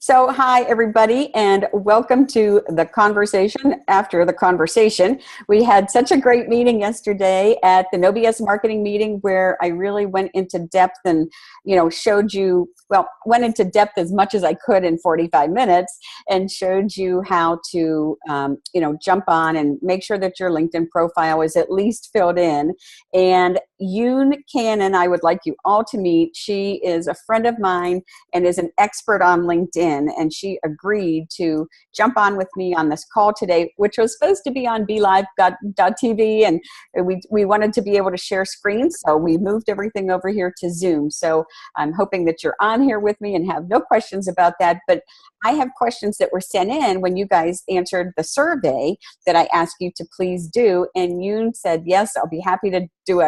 So, hi, everybody, and welcome to the conversation after the conversation. We had such a great meeting yesterday at the No BS marketing meeting where I really went into depth and, showed you, went into depth as much as I could in 45 minutes and showed you how to, jump on and make sure that your LinkedIn profile is at least filled in. And Yoon Cannon, I would like you all to meet. She is a friend of mine and is an expert on LinkedIn. And she agreed to jump on with me on this call today, which was supposed to be on BeLive.tv, and we wanted to be able to share screens, so we moved everything over here to Zoom. So I'm hoping that you're on here with me and have no questions about that, but I have questions that were sent in when you guys answered the survey that I asked you to please do, and Yoon said, yes, I'll be happy to do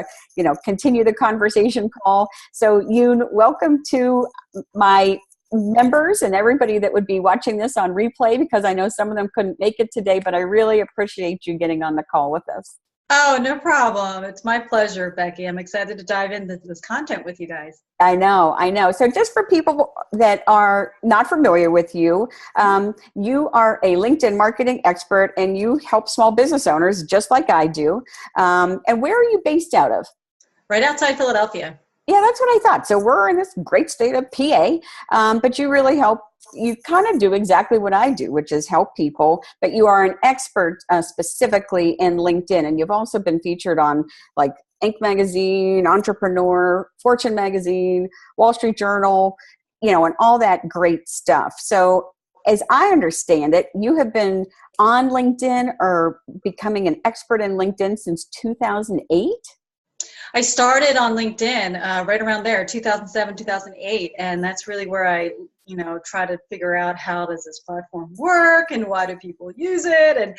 continue the conversation call. So Yoon, welcome to my members and everybody that would be watching this on replay, because I know some of them couldn't make it today, but I really appreciate you getting on the call with us. Oh, no problem. It's my pleasure, Becky. I'm excited to dive into this content with you guys. I know. So just for people that are not familiar with you, you are a LinkedIn marketing expert and you help small business owners just like I do. And where are you based out of? Right outside Philadelphia. Yeah, that's what I thought. So we're in this great state of PA, but you really help. You kind of do exactly what I do, which is help people, but you are an expert specifically in LinkedIn. And you've also been featured on like Inc. magazine, Entrepreneur, Fortune magazine, Wall Street Journal, and all that great stuff. So as I understand it, you have been on LinkedIn or becoming an expert in LinkedIn since 2008? I started on LinkedIn right around there, 2007, 2008, and that's really where I, try to figure out how does this platform work and why do people use it, and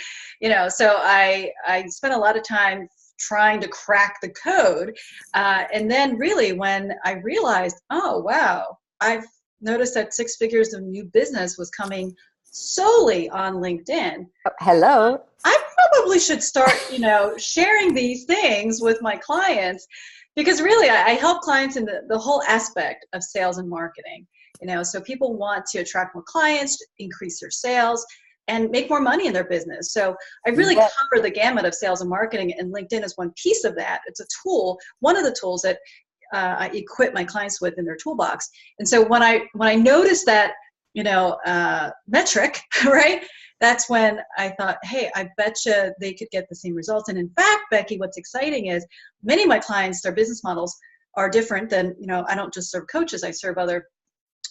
so I spent a lot of time trying to crack the code, and then really when I realized, oh wow, I've noticed that 6 figures of new business was coming solely on LinkedIn. Oh, hello. I probably should start, sharing these things with my clients, because really I help clients in the whole aspect of sales and marketing, so people want to attract more clients, increase their sales, and make more money in their business. So I really cover the gamut of sales and marketing, and LinkedIn is one piece of that. It's a tool, one of the tools that I equip my clients with in their toolbox. And so when I noticed that, metric, right? That's when I thought, hey, I betcha they could get the same results. And in fact, Becky, what's exciting is many of my clients, their business models are different than, I don't just serve coaches, I serve other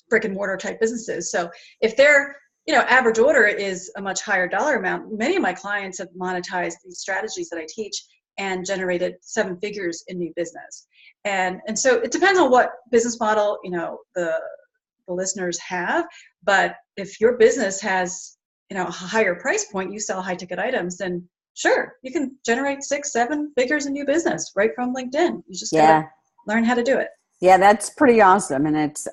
brick and mortar type businesses. So if their, average order is a much higher dollar amount, many of my clients have monetized these strategies that I teach and generated 7 figures in new business. And so it depends on what business model, the listeners have. But if your business has, a higher price point, you sell high ticket items, then sure, you can generate 6, 7 figures in new business right from LinkedIn. You just gotta learn how to do it. Yeah, that's pretty awesome. And it's,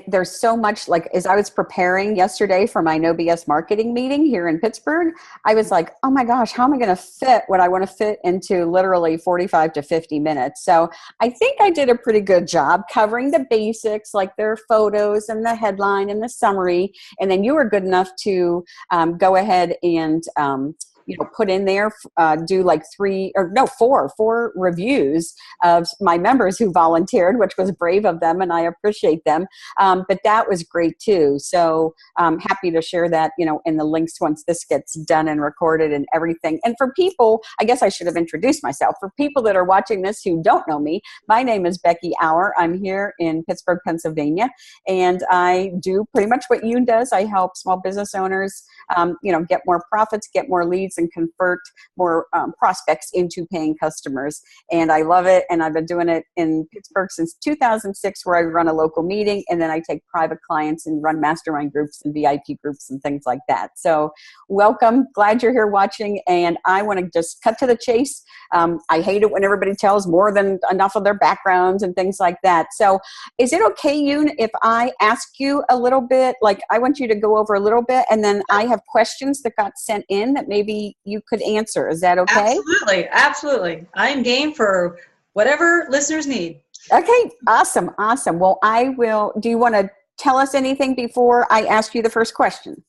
there's so much, like, as I was preparing yesterday for my No BS marketing meeting here in Pittsburgh, I was like, oh my gosh, how am I going to fit what I want to fit into literally 45 to 50 minutes? So I think I did a pretty good job covering the basics, like their photos and the headline and the summary. And then you were good enough to go ahead and, put in there, do like 4 reviews of my members who volunteered, which was brave of them, and I appreciate them. But that was great too. So I'm happy to share that, in the links once this gets done and recorded and everything. And for people, I guess I should have introduced myself. For people that are watching this who don't know me, my name is Becky Auer. I'm here in Pittsburgh, Pennsylvania, and I do pretty much what Yoon does. I help small business owners, get more profits, get more leads, and convert more prospects into paying customers. And I love it. And I've been doing it in Pittsburgh since 2006, where I run a local meeting, and then I take private clients and run mastermind groups and VIP groups and things like that. So welcome. Glad you're here watching. And I want to just cut to the chase. I hate it when everybody tells more than enough of their backgrounds and things like that. So is it okay, Yoon, if I ask you a little bit, like I want you to go over a little bit, and then I have questions that got sent in that maybe you could answer. Is that okay? Absolutely. I am game for whatever listeners need. Okay, awesome. Well, I will. Do you want to tell us anything before I ask you the first question?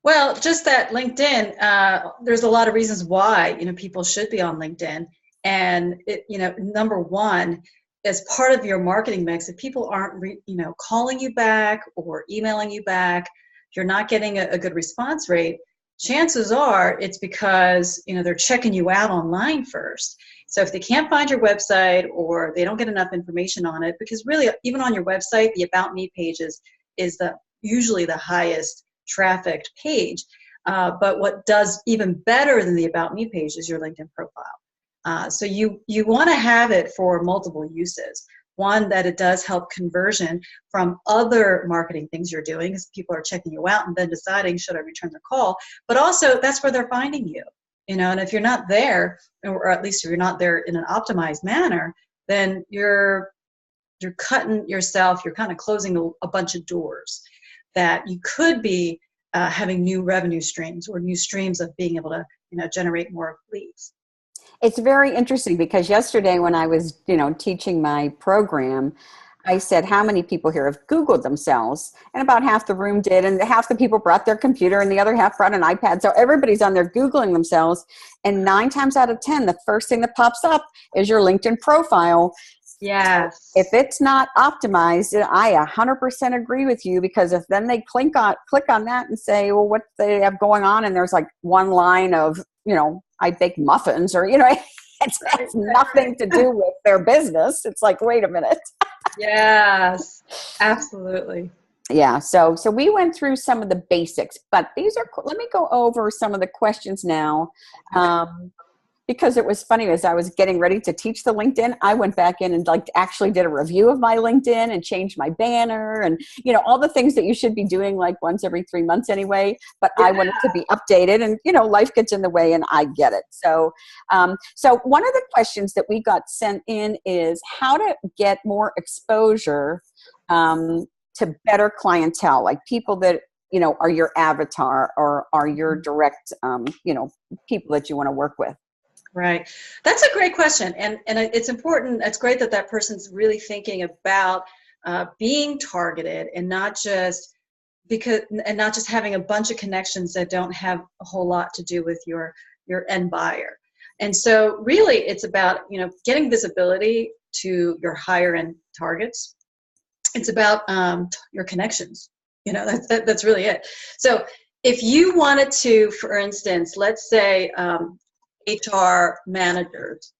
Well, just that LinkedIn, there's a lot of reasons why, people should be on LinkedIn. And number one, as part of your marketing mix, if people aren't, calling you back or emailing you back, if you're not getting a good response rate, chances are it's because, they're checking you out online first. So if they can't find your website or they don't get enough information on it, because really, even on your website, the About Me pages is usually the highest trafficked page. But what does even better than the About Me page is your LinkedIn profile. So you want to have it for multiple uses. One, that it does help conversion from other marketing things you're doing, because people are checking you out and then deciding, should I return their call? But also, that's where they're finding you. And if you're not there, or at least if you're not there in an optimized manner, then you're cutting yourself, you're kind of closing a bunch of doors that you could be having new revenue streams or new streams of being able to, generate more leads. It's very interesting because yesterday when I was, teaching my program, I said, how many people here have Googled themselves? And about half the room did, and half the people brought their computer and the other half brought an iPad. So everybody's on there Googling themselves. And 9 times out of 10, the first thing that pops up is your LinkedIn profile. Yes. If it's not optimized, I 100% agree with you, because if then they click on that and say, well, what do they have going on? And there's like one line of, I bake muffins, or, it has nothing to do with their business. It's like, wait a minute. Yes, absolutely. Yeah. So we went through some of the basics, but let me go over some of the questions now. Because it was funny, as I was getting ready to teach the LinkedIn, I went back in and actually did a review of my LinkedIn and changed my banner and, all the things that you should be doing like once every 3 months anyway, but I wanted to be updated, and, life gets in the way, and I get it. So, so one of the questions that we got sent in is how to get more exposure to better clientele, like people that, are your avatar or are your direct, people that you want to work with. Right. That's a great question. And it's important. It's great that person's really thinking about being targeted and not just having a bunch of connections that don't have a whole lot to do with your end buyer. And so really it's about, getting visibility to your higher end targets. It's about your connections. That's really it. So if you wanted to, for instance, let's say, HR managers,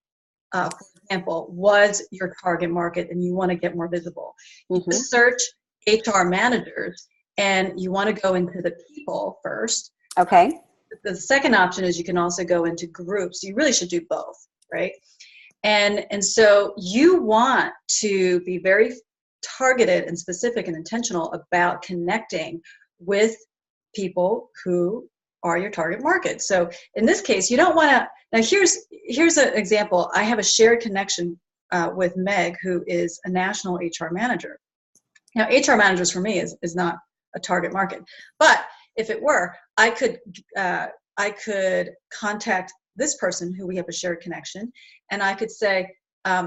for example, was your target market and you want to get more visible. You just search HR managers and you want to go into the people first. Okay. The second option is you can also go into groups. You really should do both, right? And so you want to be very targeted and specific and intentional about connecting with people who are your target market. So in this case, you don't want to, now here's an example. I have a shared connection with Meg, who is a national HR manager. Now, HR managers for me is not a target market, but if it were, I could contact this person who we have a shared connection, and I could say,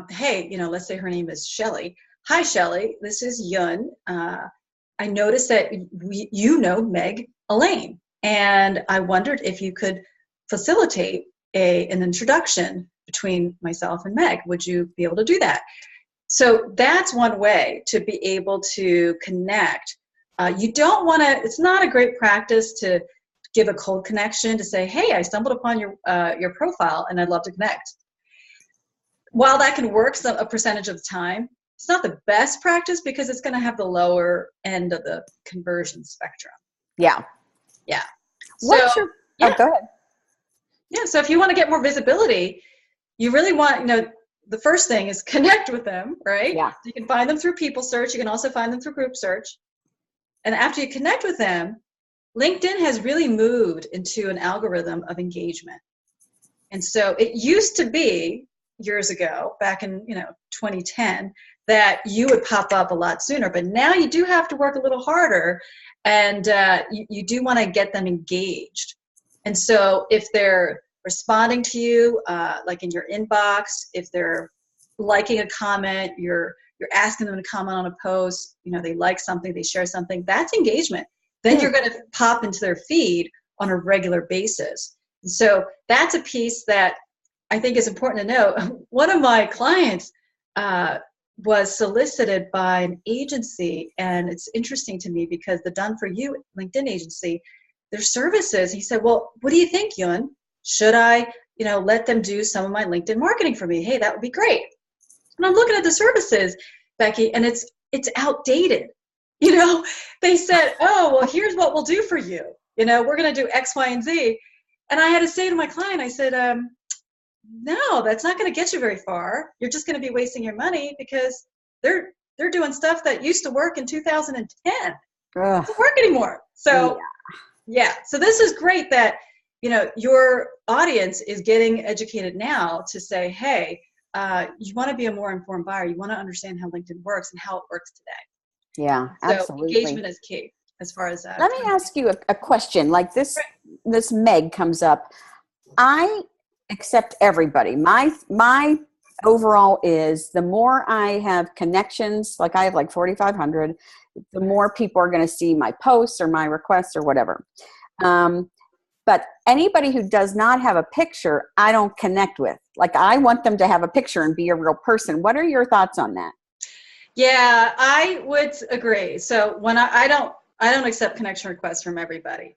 hey, let's say her name is Shelly. Hi, Shelly, this is Yoon. I noticed that you know Meg Elaine. And I wondered if you could facilitate an introduction between myself and Meg. Would you be able to do that? So that's one way to be able to connect. You don't want to, it's not a great practice to give a cold connection to say, hey, I stumbled upon your profile and I'd love to connect. While that can work a percentage of the time, it's not the best practice because it's going to have the lower end of the conversion spectrum. Yeah. Yeah. Oh, go ahead. Yeah. So if you want to get more visibility, you really want, the first thing is connect with them, right? Yeah. You can find them through people search. You can also find them through group search. And after you connect with them, LinkedIn has really moved into an algorithm of engagement. And so it used to be years ago, back in 2010, that you would pop up a lot sooner. But now you do have to work a little harder, and you do want to get them engaged. And so if they're responding to you, like in your inbox, if they're liking a comment, you're you're asking them to comment on a post, they like something, they share something, that's engagement. Then you're going to pop into their feed on a regular basis. And so that's a piece that I think is important to know. One of my clients was solicited by an agency, and it's interesting to me because the Done For You LinkedIn agency, their services, he said, well, what do you think, Yoon? Should I, let them do some of my LinkedIn marketing for me? Hey, that would be great. And I'm looking at the services, Becky, and it's outdated. They said, oh, well, here's what we'll do for you. We're going to do X, Y, and Z. And I had to say to my client, I said, no, that's not going to get you very far. You're just going to be wasting your money because they're doing stuff that used to work in 2010. It doesn't work anymore. So yeah. So this is great that, your audience is getting educated now to say, hey, you want to be a more informed buyer. You want to understand how LinkedIn works and how it works today. Yeah, absolutely. So engagement is key as far as that. Let me ask you a question. Like this Meg comes up. I accept everybody. My overall is the more I have connections, like I have like 4,500, the more people are going to see my posts or my requests or whatever. But anybody who does not have a picture, I don't connect with. Like I want them to have a picture and be a real person. What are your thoughts on that? Yeah, I would agree. So when I don't accept connection requests from everybody.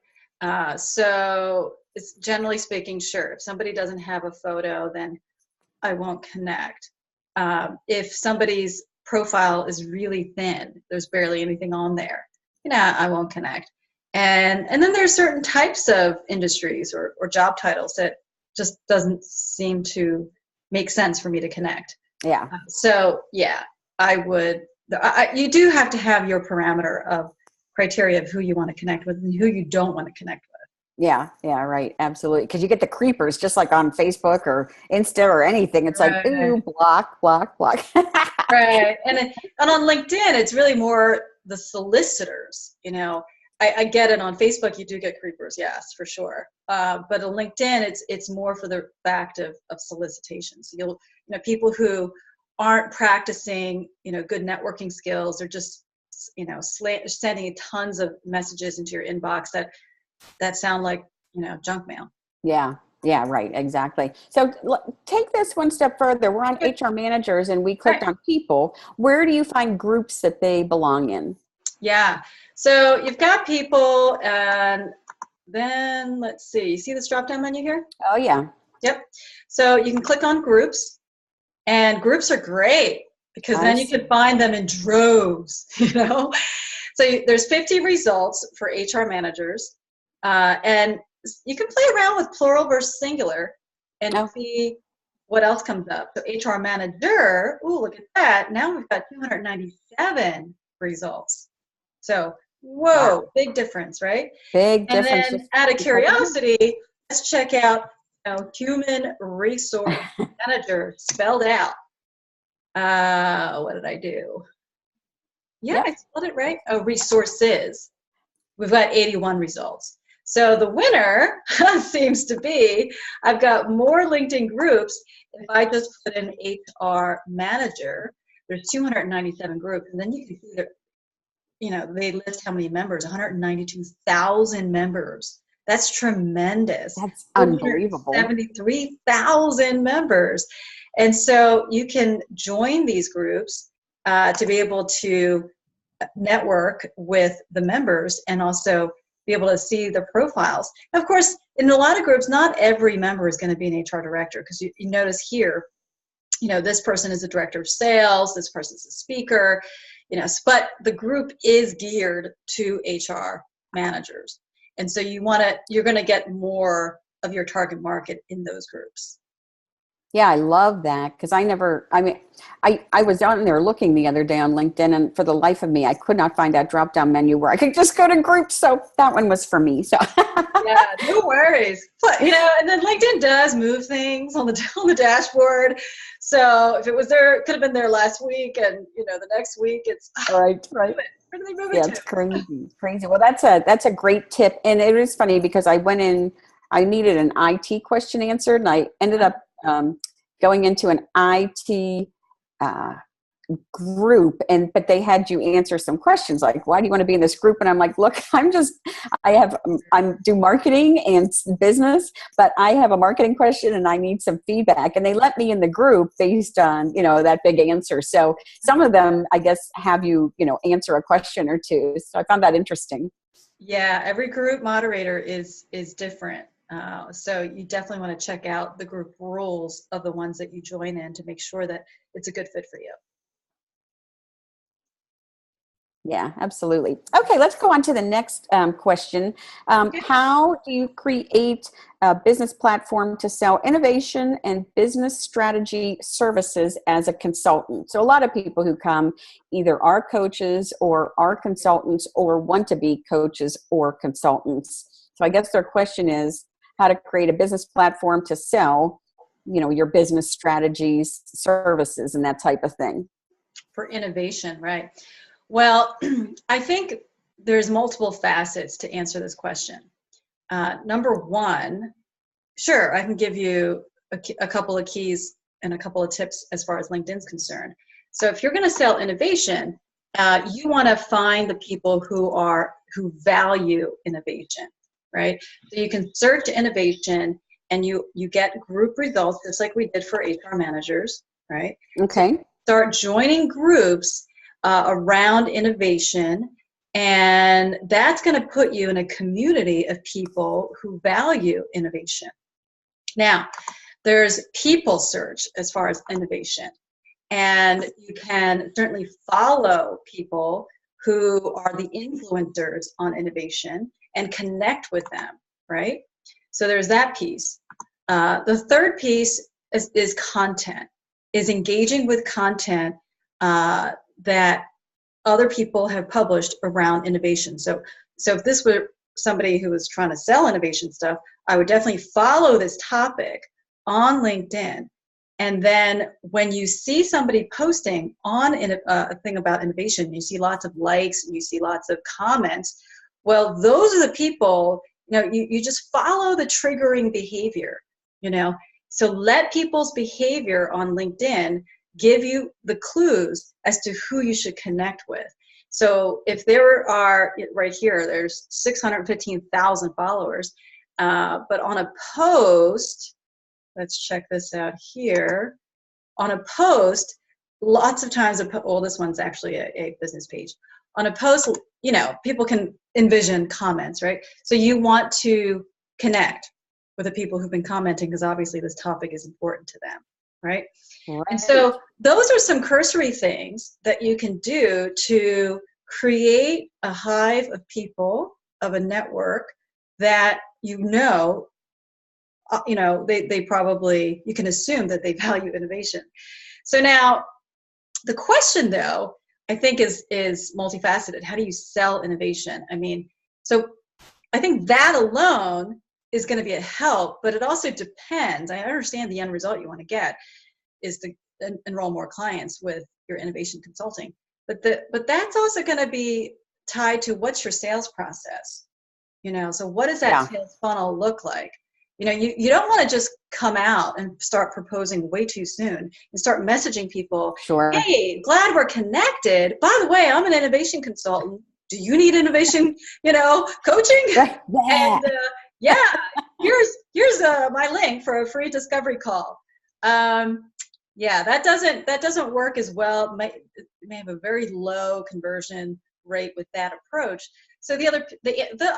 So it's generally speaking, sure. If somebody doesn't have a photo, then I won't connect. If somebody's profile is really thin, there's barely anything on there, I won't connect. And then there's certain types of industries or job titles that just doesn't seem to make sense for me to connect. Yeah. So yeah, I would. You do have to have your parameter of criteria of who you want to connect with and who you don't want to connect with. Yeah, right. Absolutely. Because you get the creepers just like on Facebook or Insta or anything. It's like, ooh, block. Right. And on LinkedIn, it's really more the solicitors. I get it. On Facebook, you do get creepers, yes, for sure. But on LinkedIn, it's more for the fact of solicitation. So you'll, people who aren't practicing, good networking skills, or just, sending tons of messages into your inbox that sound like, junk mail. Yeah, right. Exactly. So take this one step further. We're on HR managers and we clicked on people. Where do you find groups that they belong in? Yeah. So you've got people, and then let's see. You see this drop-down menu here? Oh, yeah. Yep. So you can click on groups, and groups are great because then you can find them in droves, So there's 50 results for HR managers, and you can play around with plural versus singular and see what else comes up. So HR manager, ooh, look at that. Now we've got 297 results. So, whoa, big difference, right? Big difference. And then out of curiosity, let's check out human resource manager spelled out. What did I do? Yeah, I spelled it right. Oh, resources. We've got 81 results. So the winner seems to be, I've got more LinkedIn groups. If I just put in HR manager, there's 297 groups, and then you can see that, they list how many members, 192,000 members. That's tremendous. That's unbelievable. 73,000 members. And so you can join these groups to be able to network with the members and also be able to see their profiles. Of course, in a lot of groups, not every member is going to be an HR director, because you notice here, this person is a director of sales, this person's a speaker, but the group is geared to HR managers. And so you're going to get more of your target market in those groups. Yeah, I love that, because I was on there looking the other day on LinkedIn, and for the life of me, I could not find that drop-down menu where I could just go to groups. So that one was for me. So yeah, no worries. But, and then LinkedIn does move things on the dashboard. So if it was there, it could have been there last week, and the next week it's right. Where do they move it Yeah, to? it's crazy. Well, that's a great tip, and it is funny because I went in. I needed an IT question answered, and I ended up going into an IT group, but they had you answer some questions like, why do you want to be in this group? And I'm like, look, I'm do marketing and business, but I have a marketing question and I need some feedback. And they let me in the group based on, that big answer. So some of them, I guess, have you, answer a question or two. So I found that interesting. Yeah, every group moderator is different. So you definitely want to check out the group rules of the ones that you join in to make sure that it's a good fit for you. Yeah, absolutely. Okay, let's go on to the next question. Okay. How do you create a business platform to sell innovation and business strategy services as a consultant? So a lot of people who come either are coaches or are consultants or want to be coaches or consultants. So I guess their question is how to create a business platform to sell, your business strategies, services, and that type of thing. For innovation, right? Well, I think there's multiple facets to answer this question. Number one, sure, I can give you a couple of keys and a couple of tips as far as LinkedIn's concerned. So if you're going to sell innovation, you want to find the people who value innovation, right? So you can search innovation and you get group results, just like we did for HR managers, right? Okay. So start joining groups around innovation, and that's going to put you in a community of people who value innovation. Now, there's people search as far as innovation, and you can certainly follow people who are the influencers on innovation and connect with them, right? So there's that piece. The third piece is content, is engaging with content that other people have published around innovation. So if this were somebody who was trying to sell innovation stuff, I would definitely follow this topic on LinkedIn. And then when you see somebody posting on a thing about innovation, you see lots of likes and you see lots of comments. Well, those are the people, you just follow the triggering behavior, So let people's behavior on LinkedIn give you the clues as to who you should connect with. So if there are, right here, there's 615,000 followers, but on a post, let's check this out here. On a post, lots of times, this one's actually a business page. On a post, people can envision comments, right? So you want to connect with the people who've been commenting because obviously this topic is important to them, right? And so those are some cursory things that you can do to create a hive of people, of a network that they probably, you can assume that they value innovation. So now the question though, I think is multifaceted. How do you sell innovation? So I think that alone is going to be a help, but it also depends. I understand the end result you want to get is to enroll more clients with your innovation consulting. But that's also going to be tied to what's your sales process. So what does that sales funnel look like? You don't want to just come out and start proposing way too soon and start messaging people. Sure. Hey, glad we're connected. By the way, I'm an innovation consultant. Do you need innovation, coaching? Yeah. And here's my link for a free discovery call. That doesn't work as well. It may have a very low conversion rate with that approach. So the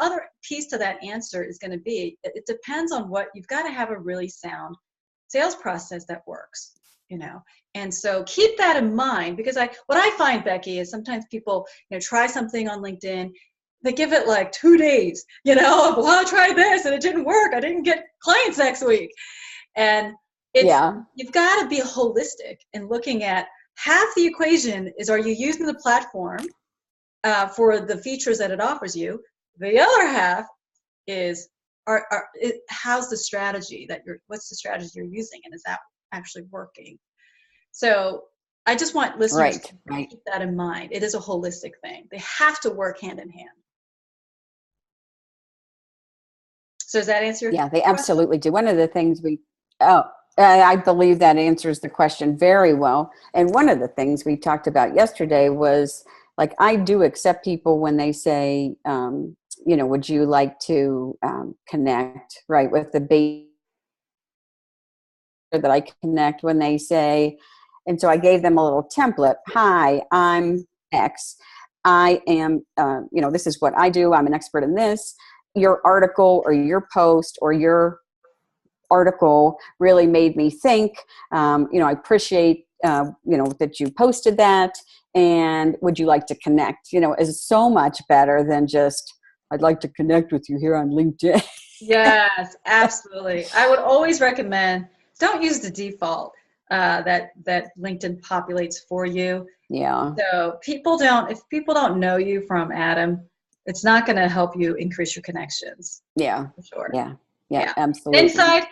other piece to that answer is going to be, it depends on you've got to have a really sound sales process that works, And so keep that in mind, because what I find, Becky, is sometimes people, try something on LinkedIn, they give it like 2 days, well, I tried this and it didn't work. I didn't get clients next week. And you've got to be holistic in looking at half the equation is, are you using the platform for the features that it offers you? The other half is, how's the strategy what's the strategy you're using, and is that actually working? So I just want listeners to keep that in mind. It is a holistic thing. They have to work hand in hand. So does that answer your question? They absolutely do. One of the things I believe that answers the question very well. And one of the things we talked about yesterday was like, I do accept people when they say, would you like to connect, right, with the base that I connect when they say, and so I gave them a little template. Hi, I'm X. I am, this is what I do. I'm an expert in this. Your article or your post or your article really made me think. I appreciate, that you posted that. And would you like to connect? Is so much better than just, I'd like to connect with you here on LinkedIn. Yes, absolutely. I would always recommend, don't use the default that LinkedIn populates for you. Yeah. So if people don't know you from Adam, it's not going to help you increase your connections. Yeah. For sure. Yeah, absolutely. Inside,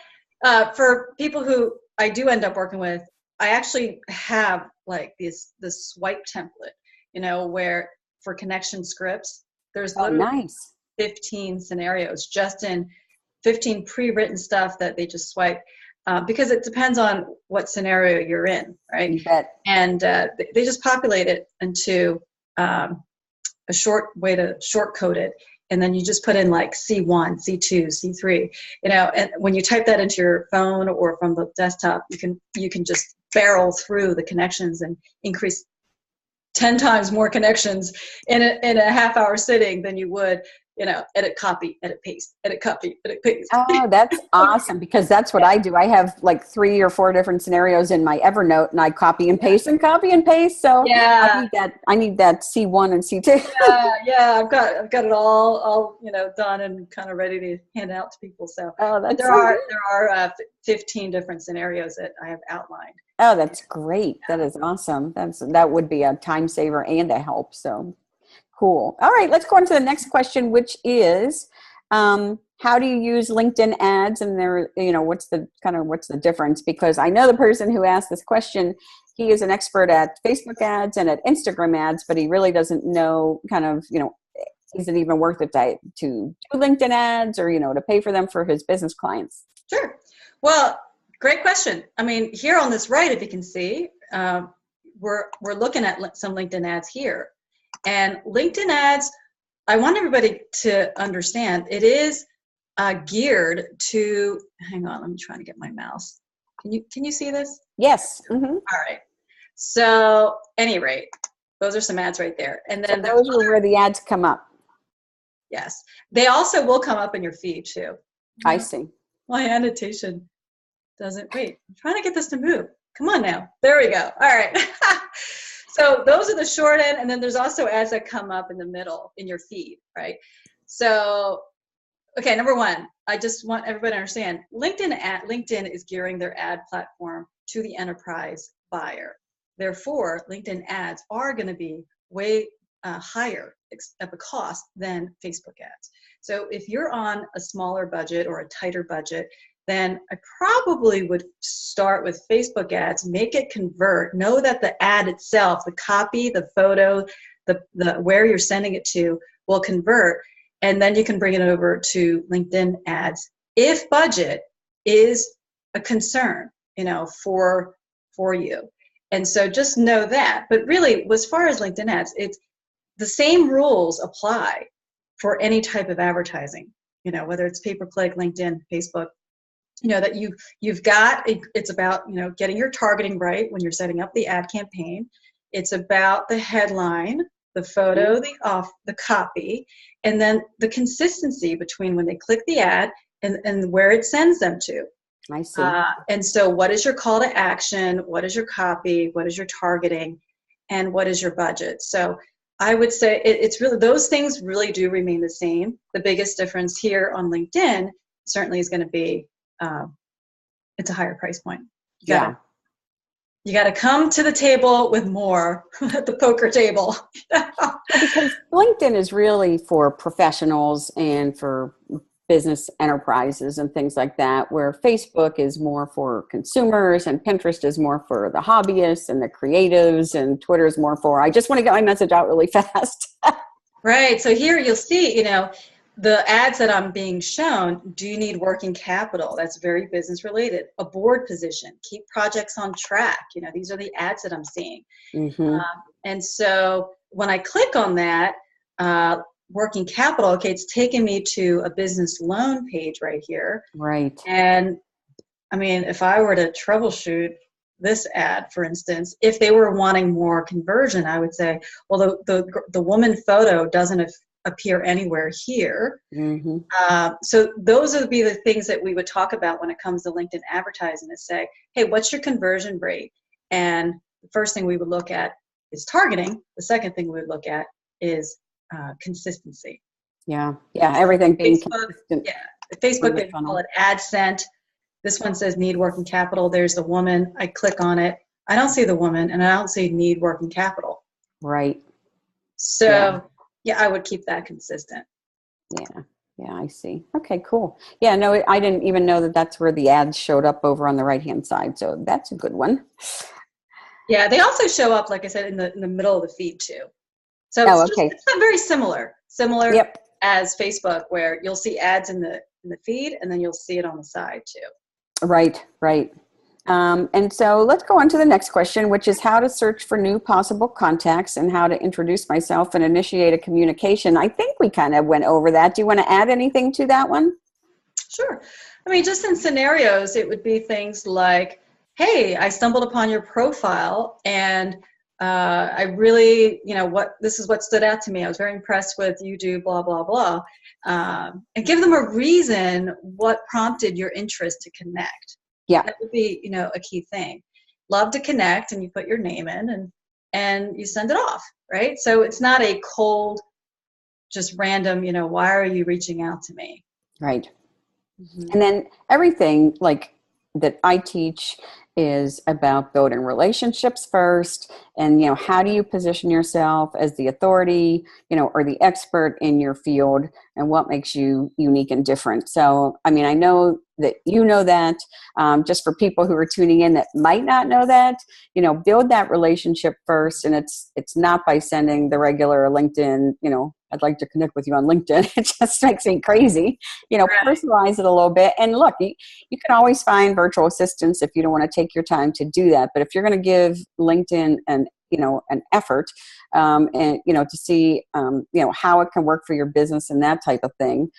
for people who I do end up working with, I actually have like this swipe template, where for connection scripts, there's literally nice. 15 scenarios just in 15 pre-written stuff that they just swipe. Because it depends on what scenario you're in, right? You bet. And they just populate it into a short way to short code it. And then you just put in like C1, C2, C3, and when you type that into your phone or from the desktop, you can just barrel through the connections and increase 10 times more connections in a half-hour sitting than you would, edit, copy, edit, paste, edit, copy, edit, paste. Oh, that's awesome, because that's what I do. I have like 3 or 4 different scenarios in my Evernote, and I copy and paste and copy and paste. So yeah, I need that C1 and C2. yeah, I've got it all done and kind of ready to hand out to people. So there are 15 different scenarios that I have outlined. Oh, that's great. That is awesome. That would be a time saver and a help. So cool. All right, let's go on to the next question, which is, how do you use LinkedIn ads? And what's the difference? Because I know the person who asked this question, he is an expert at Facebook ads and at Instagram ads, but he really doesn't know is it even worth it to do LinkedIn ads or, to pay for them for his business clients? Sure. Well, great question. I mean, here on this right, if you can see, we're looking at some LinkedIn ads here. And LinkedIn ads, I want everybody to understand, it is geared to, hang on, I'm trying to get my mouse. Can you see this? Yes. Mm-hmm. All right. So, any rate, those are some ads right there. And then those are where the ads come up. Yes. They also will come up in your feed too. I see. My annotation doesn't, wait, I'm trying to get this to move. Come on now. There we go. All right. So those are the short end, and then there's also ads that come up in the middle in your feed, right? So, okay, number one, I just want everybody to understand, LinkedIn is gearing their ad platform to the enterprise buyer. Therefore, LinkedIn ads are going to be way higher of a cost than Facebook ads. So if you're on a smaller budget or a tighter budget, then I probably would start with Facebook ads, make it convert, know that the ad itself, the copy, the photo, the where you're sending it to will convert, and then you can bring it over to LinkedIn ads if budget is a concern, for you. And so just know that. But really, as far as LinkedIn ads, it's the same rules apply for any type of advertising, whether it's pay-per-click, LinkedIn, Facebook, that you've got, it's about, getting your targeting right when you're setting up the ad campaign. It's about the headline, the photo, the copy, and then the consistency between when they click the ad and where it sends them to. I see. And so what is your call to action? What is your copy? What is your targeting? And what is your budget? So I would say it's really, those things really do remain the same. The biggest difference here on LinkedIn certainly is going to be, it's a higher price point. You gotta come to the table with more at the poker table. Because LinkedIn is really for professionals and for business enterprises and things like that, where Facebook is more for consumers and Pinterest is more for the hobbyists and the creatives, and Twitter is more for, I just want to get my message out really fast. Right. So here you'll see, the ads that I'm being shown, do you need working capital? That's very business related. A board position, keep projects on track. You know, these are the ads that I'm seeing. Mm-hmm. And so when I click on that, working capital, okay, it's taking me to a business loan page right here. Right. And I mean, if I were to troubleshoot this ad, for instance, if they were wanting more conversion, I would say, well, the woman photo doesn't appear anywhere here. Mm-hmm. So those would be the things that we would talk about when it comes to LinkedIn advertising, is say, hey, what's your conversion rate? And the first thing we would look at is targeting. The second thing we would look at is consistency. Yeah. Yeah. Everything being Facebook, consistent. yeah. Facebook, they call it ad sent. This one says need working capital. There's the woman. I click on it. I don't see the woman, and I don't see need working capital. Right. So yeah, I would keep that consistent. Yeah. Yeah, I see. Okay, cool. Yeah, no, I didn't even know that that's where the ads showed up over on the right-hand side. So that's a good one. Yeah, they also show up, like I said, in the middle of the feed too. So it's not very similar Yep. as Facebook, where you'll see ads in the feed, and then you'll see it on the side too. Right, right. And so let's go on to the next question, which is how to search for new possible contacts and how to introduce myself and initiate a communication. I think we kind of went over that. Do you want to add anything to that one? Sure. I mean, just in scenarios, it would be things like, hey, I stumbled upon your profile, and I really, this is what stood out to me. I was very impressed with you do blah, blah, blah. And give them a reason what prompted your interest to connect. Yeah. That would be, a key thing. Love to connect, and you put your name in and you send it off, right? So it's not a cold, just random, why are you reaching out to me? Right. Mm-hmm. And then everything like that I teach is about building relationships first, and how do you position yourself as the authority, or the expert in your field, and what makes you unique and different. So I mean, I know that that, just for people who are tuning in that might not know that, build that relationship first. And it's not by sending the regular LinkedIn, I'd like to connect with you on LinkedIn. It just makes me crazy. Right. Personalize it a little bit. And look, you can always find virtual assistants if you don't want to take your time to do that. But if you're going to give LinkedIn an effort, and to see how it can work for your business and that type of thing,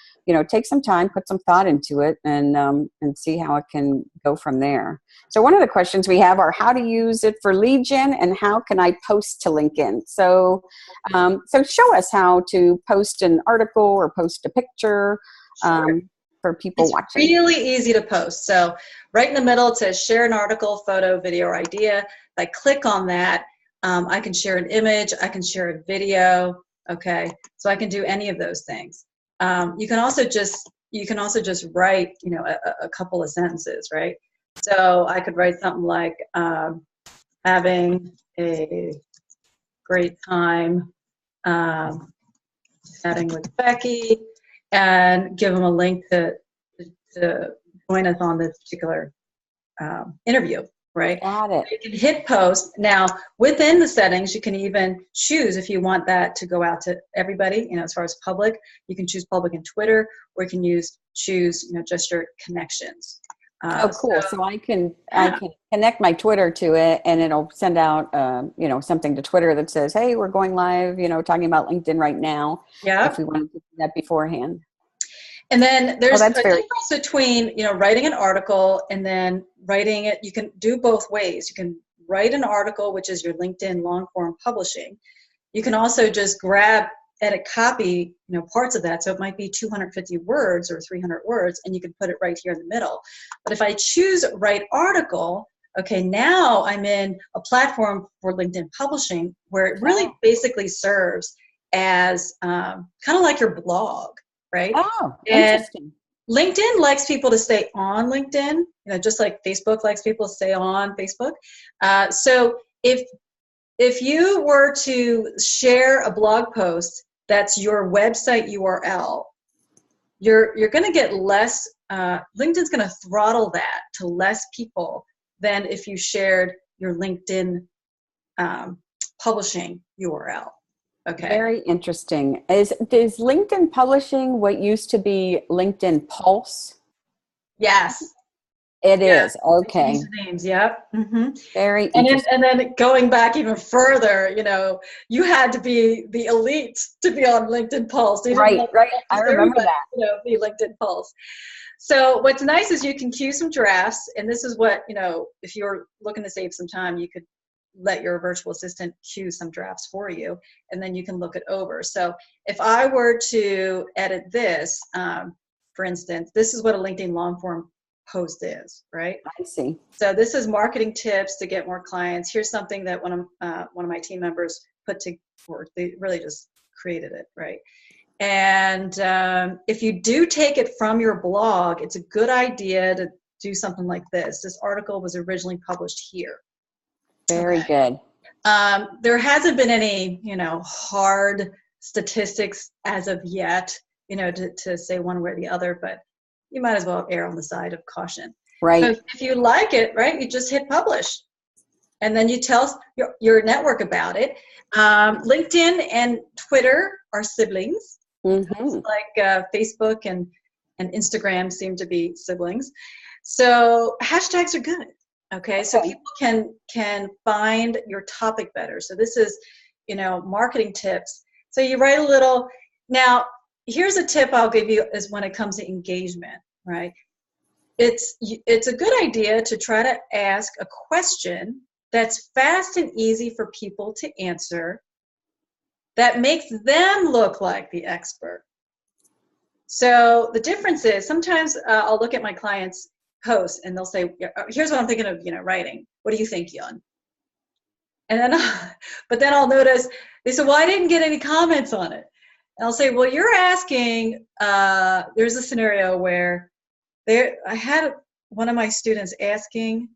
take some time, put some thought into it, and see how it can go from there. So one of the questions we have are how to use it for lead gen and how can I post to LinkedIn. So show us how to post an article or post a picture. Sure. For people it's watching. Really easy to post. So right in the middle, it says share an article, photo, video, or idea. If I click on that, I can share an image, I can share a video. Okay, so I can do any of those things. You can also just write, a couple of sentences, right? So I could write something like having a great time chatting with Becky, and give them a link to join us on this particular interview, right? Got it. You can hit post. Now, within the settings, you can even choose if you want that to go out to everybody, as far as public. You can choose public in Twitter, or you can choose just your connections. Oh, cool. So I can connect my Twitter to it, and it'll send out, something to Twitter that says, hey, we're going live, talking about LinkedIn right now. Yeah. If we wanted to do that beforehand. And then there's a very difference between, writing an article and then writing it. You can do both ways. You can write an article, which is your LinkedIn long form publishing. You can also just edit, copy, parts of that. So it might be 250 words or 300 words, and you can put it right here in the middle. But if I choose write article, okay, now I'm in a platform for LinkedIn publishing where it really basically serves as kind of like your blog, right? Oh, and interesting. LinkedIn likes people to stay on LinkedIn, just like Facebook likes people to stay on Facebook. So if you were to share a blog post that's your website URL, you're going to get less. LinkedIn's going to throttle that to less people than if you shared your LinkedIn publishing URL. Okay. Very interesting. Is LinkedIn Publishing what used to be LinkedIn Pulse? Yes. It Yeah. is. They changed Okay. the names. Yep. Hmm. Very And interesting. then going back even further, you had to be the elite to be on LinkedIn Pulse. They didn't Right, let right. I just remember everybody, that. be LinkedIn Pulse. So what's nice is you can queue some drafts, and this is what, if you're looking to save some time, you could let your virtual assistant queue some drafts for you, and then you can look it over. So if I were to edit this, for instance, this is what a LinkedIn long form post is, right? I see. So this is marketing tips to get more clients. Here's something that one of my team members put to work. They really just created it, right? And if you do take it from your blog, it's a good idea to do something like this. This article was originally published here. Very Okay. good. There hasn't been any, hard statistics as of yet, to say one way or the other, but you might as well err on the side of caution. So Right. if you like it, right, you just hit publish. And then you tell your network about it. LinkedIn and Twitter are siblings. Mm-hmm. Like Facebook and Instagram seem to be siblings. So hashtags are good. Okay, so Okay. people can find your topic better. So this is, marketing tips. So you write a little. Now, here's a tip I'll give you is when it comes to engagement, right? It's a good idea to try to ask a question that's fast and easy for people to answer that makes them look like the expert. So the difference is sometimes I'll look at my clients' posts and they'll say, here's what I'm thinking of, writing. What do you think, Yoon? And then, but then I'll notice they say, well, I didn't get any comments on it. And I'll say, well, you're asking, there's a scenario where I had one of my students asking,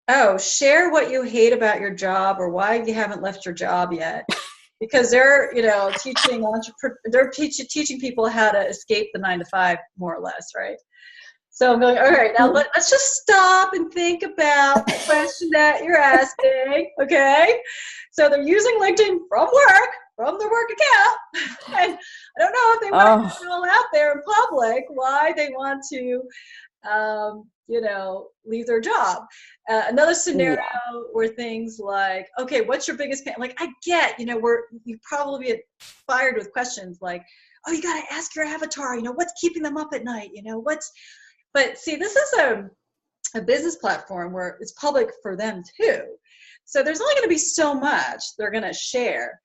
oh, share what you hate about your job or why you haven't left your job yet. Because they're, teaching people how to escape the 9 to 5, more or less, right? So I'm going, all right, now let's just stop and think about the question that you're asking, okay? So they're using LinkedIn from work, from their work account. And I don't know if they want to put it all out there in public, why they want to, leave their job. Another scenario where things like, okay, what's your biggest pain? Like, I get, you probably get fired with questions like, oh, you got to ask your avatar, what's keeping them up at night? But see, this is a business platform where it's public for them too. So there's only going to be so much they're going to share.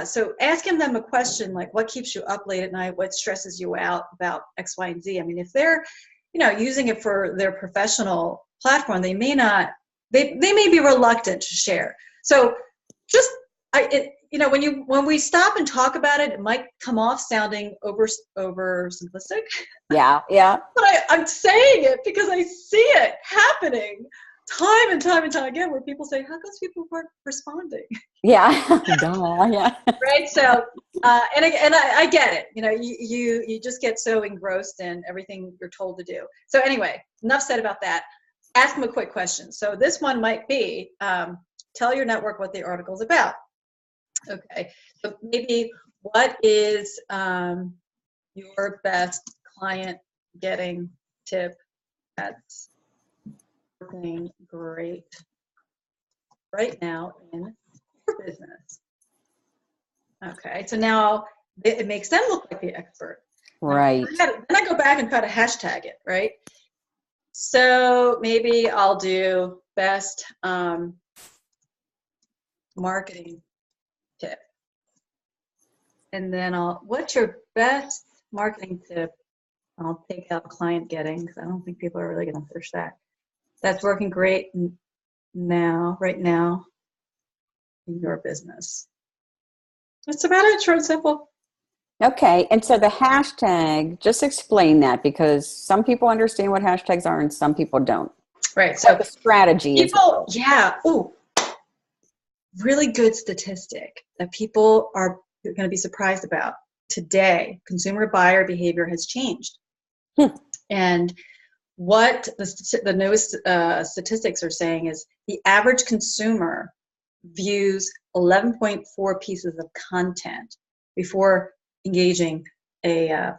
So asking them a question like, what keeps you up late at night? What stresses you out about X, Y, and Z? I mean, if they're, using it for their professional platform, they may may be reluctant to share. So just, when we stop and talk about it, it might come off sounding over simplistic. Yeah. But I'm saying it because I see it happening time and time and time again where people say, how come people weren't responding? Yeah. Duh, yeah. Right. So, and I get it. You just get so engrossed in everything you're told to do. So anyway, enough said about that. Ask them a quick question. So this one might be, tell your network what the article's about. Okay. So maybe what is your best client getting tip that's working great right now in your business? Okay, so now it makes them look like the expert. Right. Then I go back and try to hashtag it, right? So maybe I'll do best marketing tip. And then what's your best marketing tip? I'll take out client getting because I don't think people are really going to search that. That's working great right now in your business. That's about it, short and simple. Okay. And so the hashtag, just explain that because some people understand what hashtags are and some people don't. Right. So the strategy is. Yeah. Oh, really good statistic that people are going to be surprised about today. Consumer buyer behavior has changed. And what the newest statistics are saying is the average consumer views 11.4 pieces of content before engaging a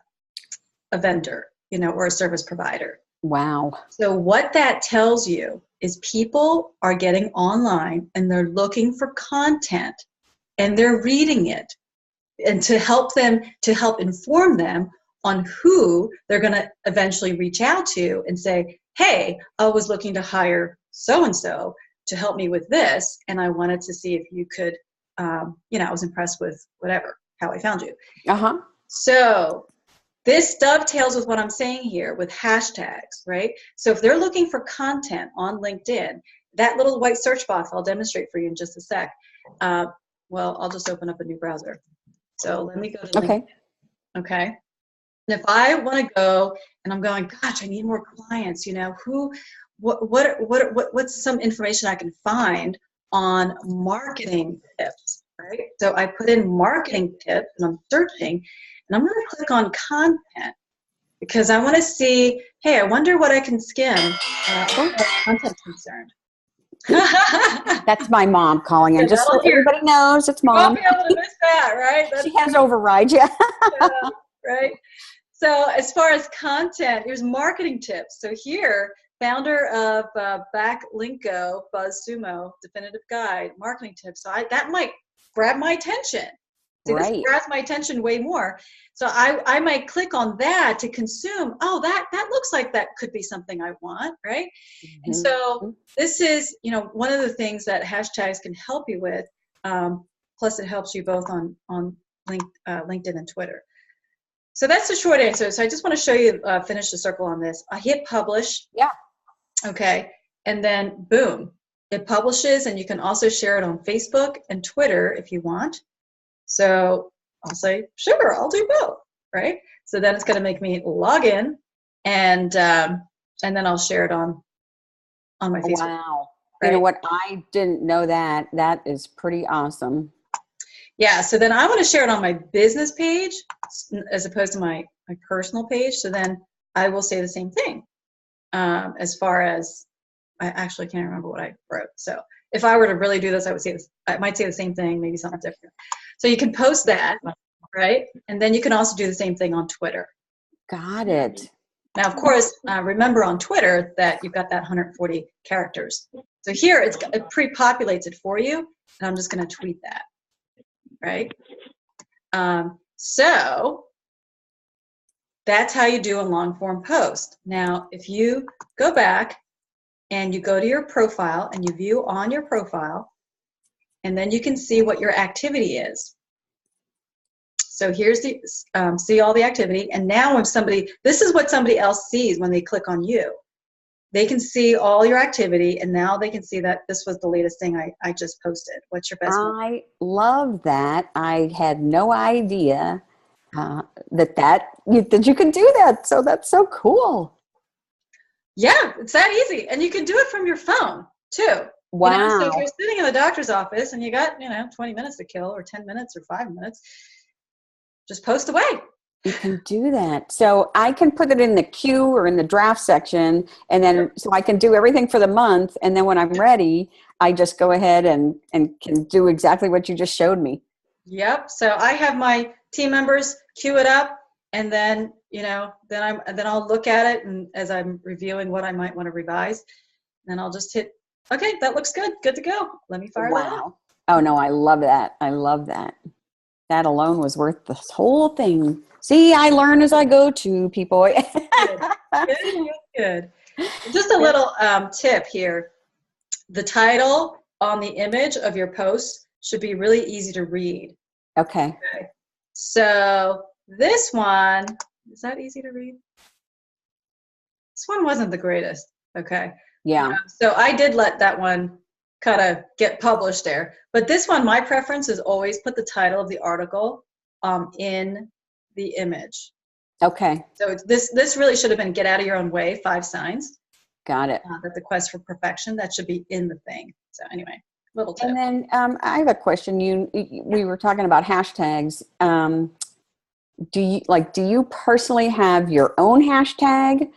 vendor, or a service provider. Wow. So what that tells you is people are getting online and they're looking for content and they're reading it, and to help inform them on who they're going to eventually reach out to and say, hey, I was looking to hire so-and-so to help me with this, and I wanted to see if you could, I was impressed with how I found you. Uh-huh. So this dovetails with what I'm saying here with hashtags, right? So if they're looking for content on LinkedIn, that little white search box, I'll demonstrate for you in just a sec. I'll just open up a new browser. So let me go to LinkedIn. Okay. And if I want to go and I'm going, gosh, I need more clients, what's some information I can find on marketing tips, right? So I put in marketing tips and I'm searching, and I'm going to click on content because I want to see, hey, I wonder what I can skim as far as content's concerned. That's my mom calling in, just so everybody knows it's mom. You won't be able to miss that, right? She has override, yeah. Right? So as far as content, here's marketing tips. So here, founder of Backlinko, BuzzSumo, Definitive Guide, marketing tips. So that might grab my attention. See, right. This grabs my attention way more. So I might click on that to consume. Oh, that looks like that could be something I want, right? Mm-hmm. And so this is, one of the things that hashtags can help you with. Plus, it helps you both on LinkedIn and Twitter. So that's the short answer. So I just want to show you, finish the circle on this. I hit publish. Yeah. Okay. And then boom, it publishes, and you can also share it on Facebook and Twitter if you want. So I'll say, sure, I'll do both, right? So then it's going to make me log in, and then I'll share it on my Facebook. Wow. Right? You know what? I didn't know that. That is pretty awesome. Yeah, so then I want to share it on my business page as opposed to my personal page. So then I will say the same thing. As far as, I actually can't remember what I wrote. So if I were to really do this, I might say the same thing, maybe something different. So you can post that, right? And then you can also do the same thing on Twitter. Got it. Now, of course, remember on Twitter that you've got that 140 characters. So here it pre-populates it for you, and I'm just going to tweet that. Right? So that's how you do a long form post. Now, if you go back and you go to your profile and you view on your profile, and then you can see what your activity is. So here's the, see all the activity. And now when this is what somebody else sees when they click on you. They can see all your activity, and now they can see that this was the latest thing I just posted. What's your best one? I love that. I had no idea that you could do that. So that's so cool. Yeah, it's that easy. And you can do it from your phone too. Wow. So if you're sitting in the doctor's office and you got, 20 minutes to kill, or 10 minutes or 5 minutes, just post away. You can do that. So I can put it in the queue or in the draft section, and then so I can do everything for the month. And then when I'm ready, I just go ahead and can do exactly what you just showed me. Yep. So I have my team members queue it up, and then, then I'll look at it, and as I'm reviewing what I might want to revise, then I'll just hit, okay, that looks good. Good to go. Let me fire that up. Oh no, I love that. I love that. That alone was worth this whole thing. See, I learn as I go to, people. Good. Just a little tip here. The title on the image of your post should be really easy to read. Okay. So this one, is that easy to read? This one wasn't the greatest. Okay. Yeah. So I did let that one kind of get published there. But this one, my preference is always put the title of the article in the image. Okay. So this really should have been "Get Out of Your Own Way," 5 signs. Got it. That the quest for perfection, that should be in the thing. So anyway, little tip. And then I have a question. We were talking about hashtags. Do you personally have your own hashtag?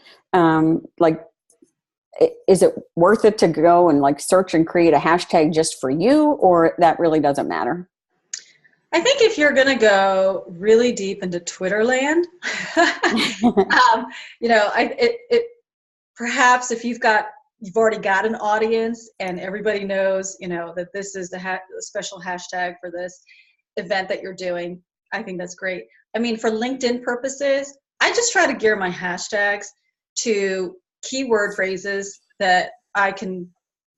is it worth it to go and like search and create a hashtag just for you, or that really doesn't matter? I think if you're going to go really deep into Twitter land, perhaps if you've already got an audience and everybody knows, that this is the special hashtag for this event that you're doing, I think that's great. I mean, for LinkedIn purposes, I just try to gear my hashtags to keyword phrases that I can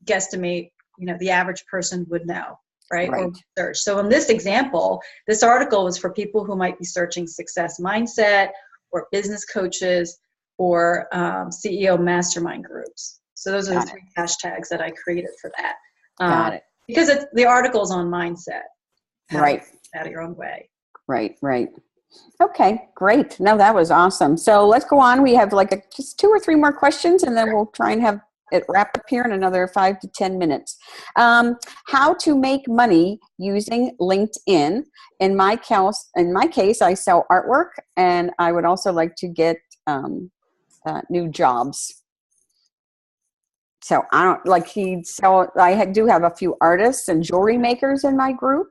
guesstimate, the average person would know, right? Or search. So in this example, this article was for people who might be searching success mindset or business coaches or CEO mastermind groups. So those are the three hashtags that I created for that. Got it. Because the article's on mindset. Right. Out of your own way. Right. Okay, great. No, that was awesome. So let's go on. We have like just 2 or 3 more questions, and then we'll try and have it wrapped up here in another 5 to 10 minutes. How to make money using LinkedIn. In my case, I sell artwork, and I would also like to get new jobs. So I do have a few artists and jewelry makers in my group.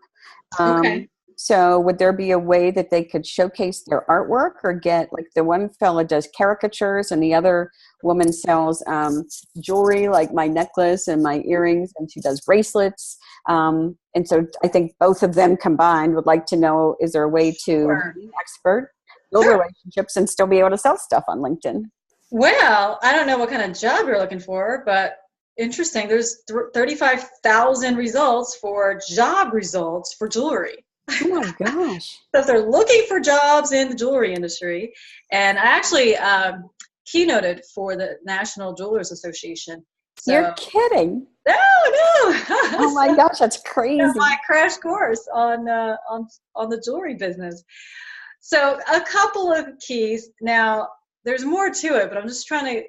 Okay. So would there be a way that they could showcase their artwork, or get, like, the one fella does caricatures and the other woman sells jewelry, like my necklace and my earrings, and she does bracelets. And so I think both of them combined would like to know, is there a way to be an expert, build relationships, and still be able to sell stuff on LinkedIn? Well, I don't know what kind of job you're looking for, but interesting. There's 35,000 results for job results for jewelry. Oh my gosh. So if they're looking for jobs in the jewelry industry, and I actually keynoted for the National Jewelers Association. So, you're kidding. No. Oh my gosh, that's crazy. My crash course on the jewelry business. So a couple of keys. Now, there's more to it, but I'm just trying to,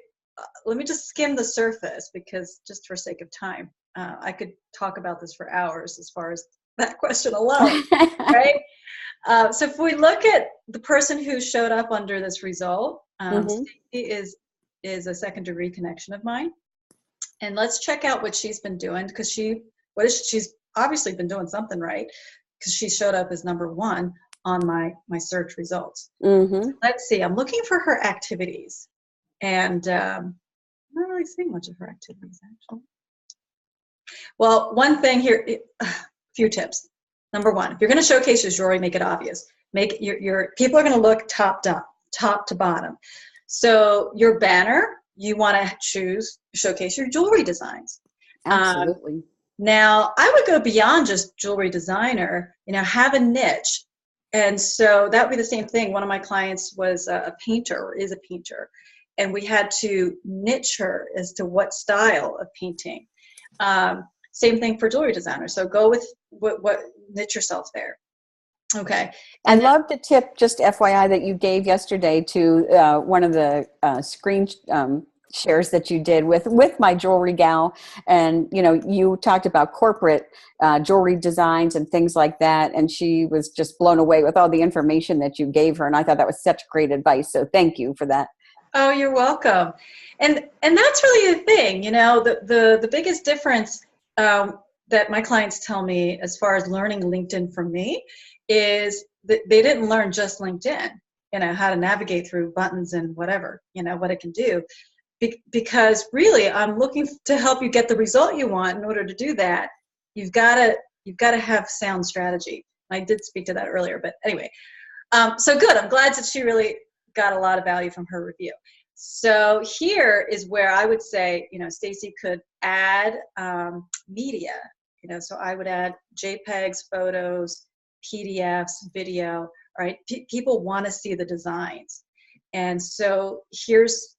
let me just skim the surface, because just for sake of time, I could talk about this for hours as far as that question alone, right? So if we look at the person who showed up under this result, Stacey is a second degree connection of mine. And let's check out what she's been doing, because she's obviously been doing something right, because she showed up as number 1 on my search results. Let's see, I'm looking for her activities, and I'm not really seeing much of her activities, actually. Well, one thing here, few tips. Number 1, if you're going to showcase your jewelry, make it obvious. Make your people are going to look top to bottom. So your banner, you want to showcase your jewelry designs. Absolutely. Now, I would go beyond just jewelry designer. Have a niche. And so that would be the same thing. One of my clients was a painter, or is a painter, and we had to niche her as to what style of painting. Same thing for jewelry designer. So go with what niche yourself there. Okay. And I love the tip, just FYI, that you gave yesterday to one of the screen shares that you did with my jewelry gal. And, you talked about corporate jewelry designs and things like that. And she was just blown away with all the information that you gave her. And I thought that was such great advice. So thank you for that. Oh, you're welcome. And that's really the thing, the biggest difference that my clients tell me as far as learning LinkedIn from me is that they didn't learn just LinkedIn, how to navigate through buttons and whatever, what it can do. Because really, I'm looking to help you get the result you want. In order to do that, you've got to have sound strategy. I did speak to that earlier, but anyway. So good. I'm glad that she really got a lot of value from her review. So here is where I would say, Stacey could add media. So I would add JPEGs, photos, PDFs, video. All right, people want to see the designs, and so here's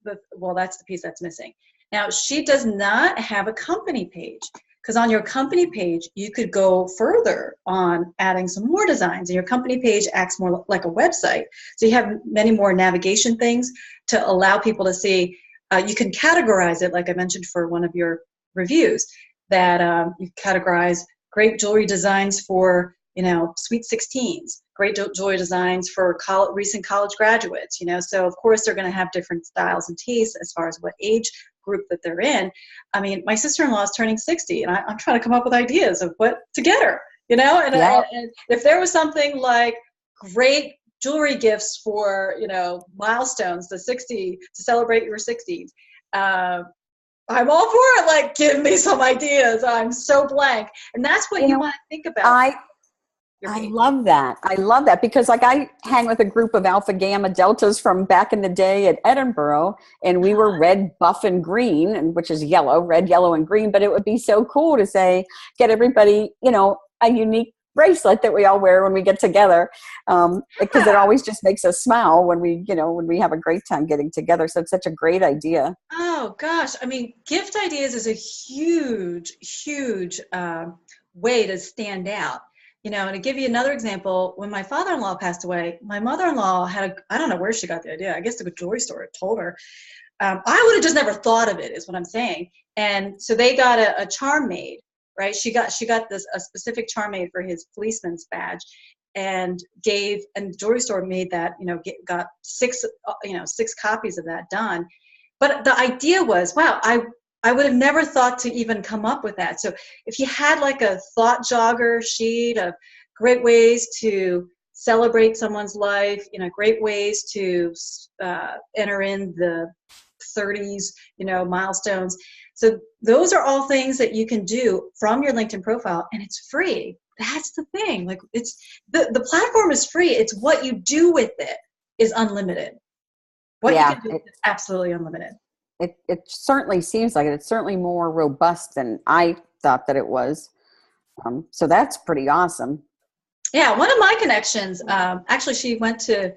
that's the piece that's missing. Now, she does not have a company page, because on your company page, you could go further on adding some more designs, and your company page acts more like a website. So you have many more navigation things to allow people to see. You can categorize it, like I mentioned for one of your reviews, that you categorize great jewelry designs for, sweet 16s, great jewelry designs for recent college graduates, so of course they're going to have different styles and tastes as far as what age group that they're in. I mean, my sister-in-law is turning 60, and I'm trying to come up with ideas of what to get her, and if there was something like great jewelry gifts for, milestones, to celebrate your 60s, I'm all for it. Like, give me some ideas. I'm so blank. And that's what you want to think about. I love that. I love that because I hang with a group of Alpha Gamma Deltas from back in the day at Edinburgh, and we were red, buff, and green, and which is yellow, red, yellow, and green. But it would be so cool to get everybody, a unique bracelet that we all wear when we get together, because it always just makes us smile when we have a great time getting together. So it's such a great idea. Oh gosh, I mean, gift ideas is a huge way to stand out. And to give you another example, when my father-in-law passed away, my mother-in-law I don't know where she got the idea. I guess the jewelry store told her. I would have just never thought of it, is what I'm saying. And so they got a charm made, right? She got a specific charm made for his policeman's badge, and the jewelry store made that, got six copies of that done. But the idea was, wow, I would have never thought to even come up with that. So if you had like a thought jogger sheet of great ways to celebrate someone's life, great ways to enter in the 30s, milestones. So those are all things that you can do from your LinkedIn profile, and it's free. That's the thing. Like, it's the platform is free. It's what you do with it is unlimited. What you can do is absolutely unlimited. It certainly seems like it. It's certainly more robust than I thought that it was. So that's pretty awesome. Yeah, one of my connections, actually, she's been to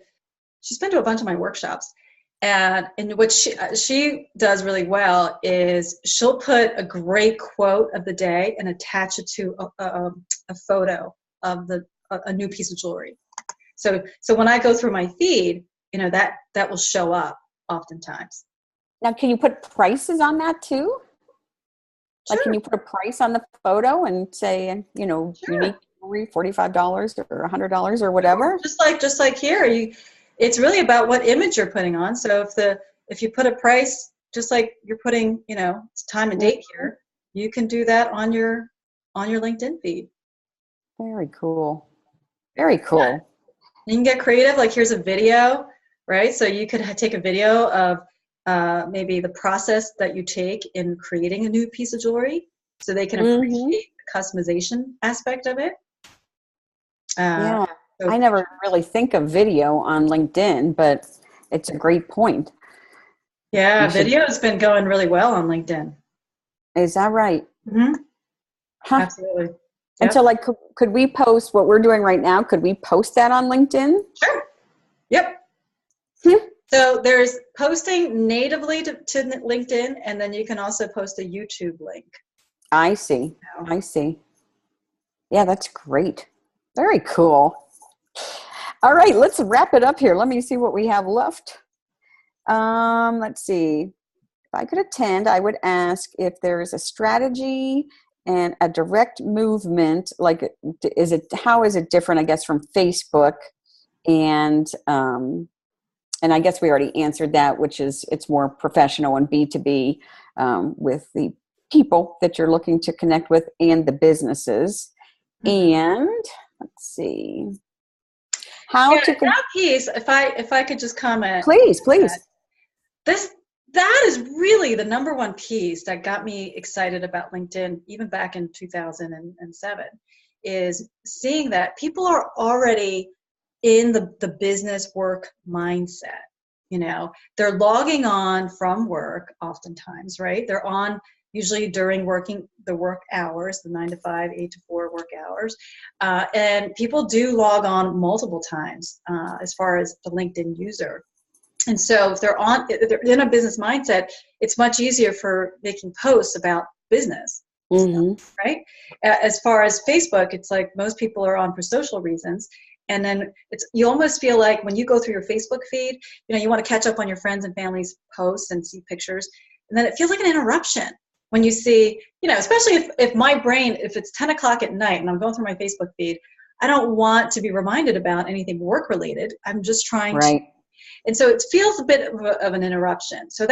a bunch of my workshops, and what she does really well is she'll put a great quote of the day and attach it to a photo of a new piece of jewelry. So when I go through my feed, that will show up oftentimes. Now, can you put prices on that too? Like, Sure. can you put a price on the photo and say, Sure. unique jewelry, $45 or $100 or whatever? Just like here, it's really about what image you're putting on. So if you put a price, just like you're putting, time and date here, you can do that on your LinkedIn feed. Very cool. Very cool. Yeah. You can get creative. Like, here's a video, right? So you could take a video of maybe the process that you take in creating a new piece of jewelry, so they can appreciate the customization aspect of it. Yeah, I never really think of video on LinkedIn, but it's a great point. Yeah, video has been going really well on LinkedIn. Is that right? Mm-hmm. Huh. Absolutely. Yep. And so, like, could we post what we're doing right now? Could we post that on LinkedIn? Sure. Yep. So there's posting natively to LinkedIn, and then you can also post a YouTube link. I see. Yeah, that's great. Very cool. All right, let's wrap it up here. Let me see what we have left. Let's see. If I could attend, I would ask if there is a strategy and a direct movement. Like, how is it different, I guess, from Facebook? And I guess we already answered that, which is it's more professional and B2B with the people that you're looking to connect with and the businesses. And let's see. That piece, if I could just comment. Please. That is really the number one piece that got me excited about LinkedIn, even back in 2007, is seeing that people are already in the business work mindset. They're logging on from work oftentimes, right? They're on usually during the work hours, the 9 to 5, 8 to 4 work hours. And people do log on multiple times as far as the LinkedIn user. And so if they're in a business mindset, it's much easier for making posts about business, right? As far as Facebook, it's like most people are on for social reasons. And then you almost feel like when you go through your Facebook feed, you want to catch up on your friends and family's posts and see pictures. And then it feels like an interruption when you see, especially if my brain, if it's 10 o'clock at night and I'm going through my Facebook feed, I don't want to be reminded about anything work related. I'm just trying to, Right. and so it feels a bit of an interruption. So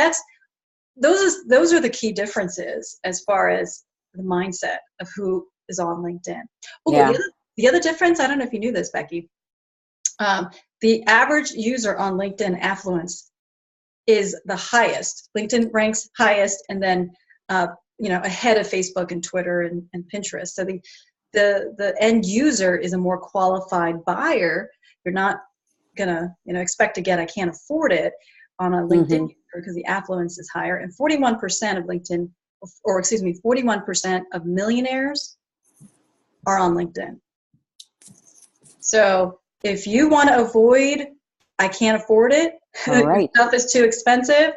those are the key differences as far as the mindset of who is on LinkedIn. Oh, Yeah. the other difference, I don't know if you knew this, Becky. The average user on LinkedIn affluence is the highest. LinkedIn ranks highest, and then ahead of Facebook and Twitter and Pinterest. So the end user is a more qualified buyer. You're not gonna expect to get I can't afford it on a LinkedIn user because the affluence is higher. And 41% of LinkedIn, or excuse me, 41% of millionaires are on LinkedIn. So if you want to avoid, I can't afford it, Right. stuff is too expensive,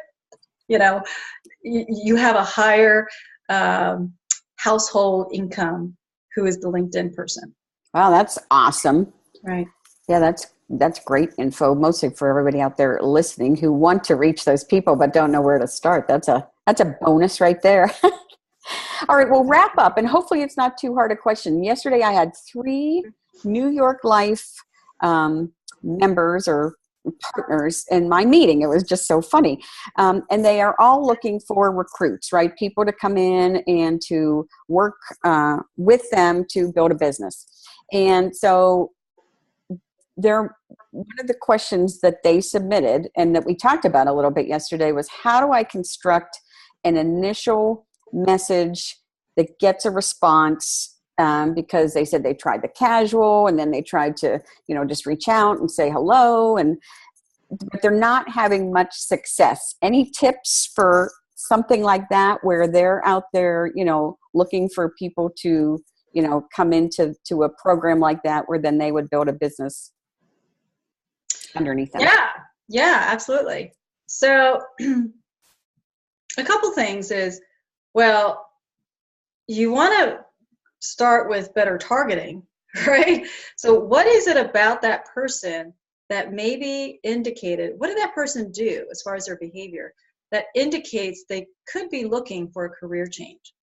you have a higher household income who is the LinkedIn person. Wow, that's awesome. Right. Yeah, that's great info, mostly for everybody out there listening who want to reach those people but don't know where to start. That's a bonus right there. All right, we'll wrap up, and hopefully it's not too hard a question. Yesterday I had 3 New York Life members or partners in my meeting. It was just so funny. And they are all looking for recruits, right? People to come in and to work with them to build a business. And so one of the questions that they submitted and that we talked about a little bit yesterday was, how do I construct an initial message that gets a response? Because they said they tried the casual, and then they tried to, just reach out and say hello, but they're not having much success. Any tips for something like that, where they're out there, looking for people to, come into a program like that, where then they would build a business underneath them? Yeah, absolutely. So a couple things is, well, you want to start with better targeting, right? So what is it about that person that maybe indicated, what did that person do as far as their behavior that indicates they could be looking for a career change?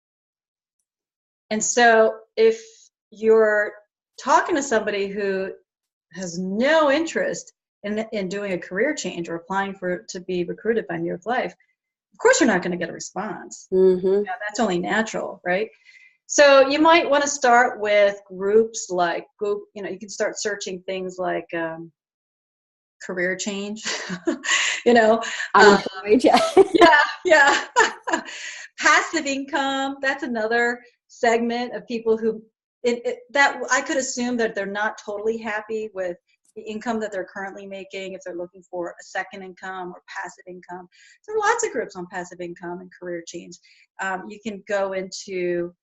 And so if you're talking to somebody who has no interest in doing a career change or applying to be recruited by New York Life, of course you're not going to get a response. That's only natural, right? So you might want to start with groups like Google. You can start searching things like career change. Unemployed, yeah. Passive income. That's another segment of people who that I could assume that they're not totally happy with the income that they're currently making, if they're looking for a second income or passive income. There are lots of groups on passive income and career change. You can go into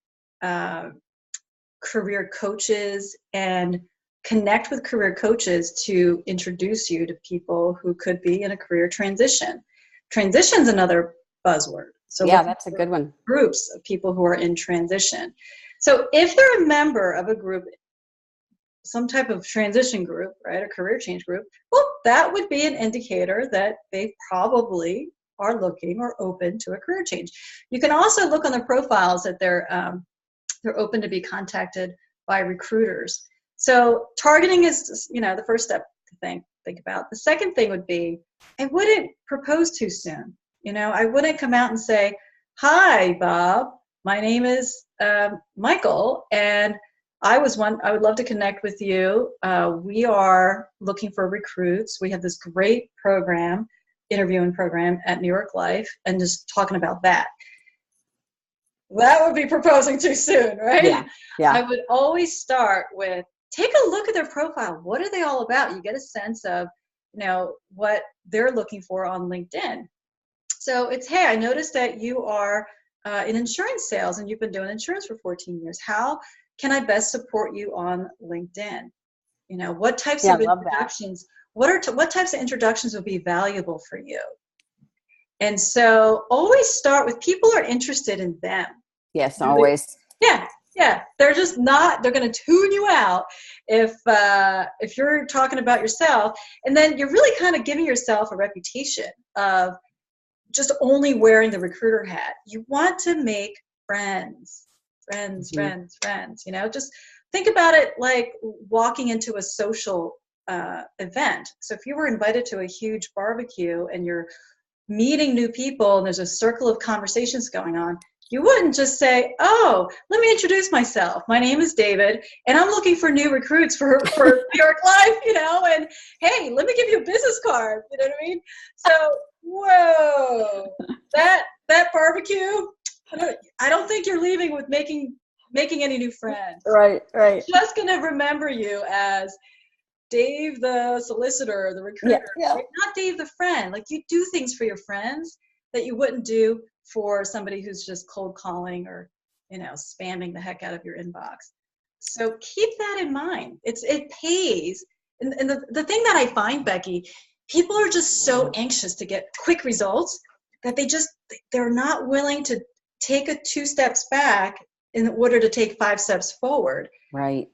career coaches and connect with career coaches to introduce you to people who could be in a career transition. Transition's another buzzword. So yeah, that's a good one. Groups of people who are in transition. So if they're a member of a group, some type of transition group, right, a career change group, well, that would be an indicator that they probably are looking or open to a career change. You can also look on their profiles that they're open to be contacted by recruiters. So targeting is, the first step to think about. The second thing would be, I wouldn't propose too soon. I wouldn't come out and say, "Hi, Bob. My name is Michael, and I would love to connect with you. We are looking for recruits. We have this great interviewing program at New York Life," and just talking about that. That would be proposing too soon, right? Yeah. I would always start with, take a look at their profile. What are they all about? You get a sense of, what they're looking for on LinkedIn. So it's, hey, I noticed that you are in insurance sales and you've been doing insurance for 14 years. How can I best support you on LinkedIn? What types of introductions, what types of introductions would be valuable for you? And so always start with people who are interested in them. Yes, always. Yeah. They're just not, they're going to tune you out if you're talking about yourself. And then you're really kind of giving yourself a reputation of just only wearing the recruiter hat. You want to make friends, just think about it like walking into a social event. So if you were invited to a huge barbecue and you're meeting new people and there's a circle of conversations going on, you wouldn't just say, oh, let me introduce myself. My name is David, and I'm looking for new recruits for New York Life, and hey, let me give you a business card, you know what I mean? So, whoa, that barbecue, I don't think you're leaving with making any new friends. Right. Just going to remember you as Dave the solicitor, the recruiter, yeah. right? Not Dave the friend. Like, you do things for your friends that you wouldn't do for somebody who's just cold calling or, spamming the heck out of your inbox. So keep that in mind. It pays. And the thing that I find, Becky, people are just so anxious to get quick results that they're not willing to take a 2 steps back in order to take 5 steps forward. Right.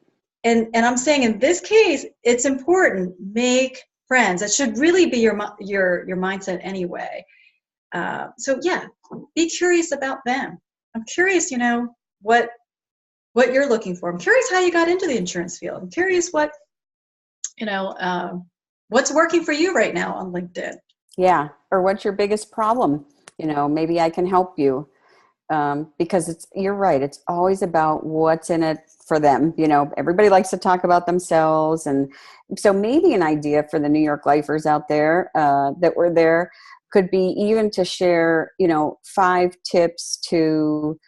And I'm saying in this case, it's important. Make friends. That should really be your mindset anyway. So yeah, be curious about them. I'm curious, what you're looking for. I'm curious how you got into the insurance field. I'm curious what's working for you right now on LinkedIn. Yeah. Or what's your biggest problem? Maybe I can help you. Because you're right. It's always about what's in it for them. Everybody likes to talk about themselves. And so maybe an idea for the New York Lifers out there that were there could be even to share, 5 tips to,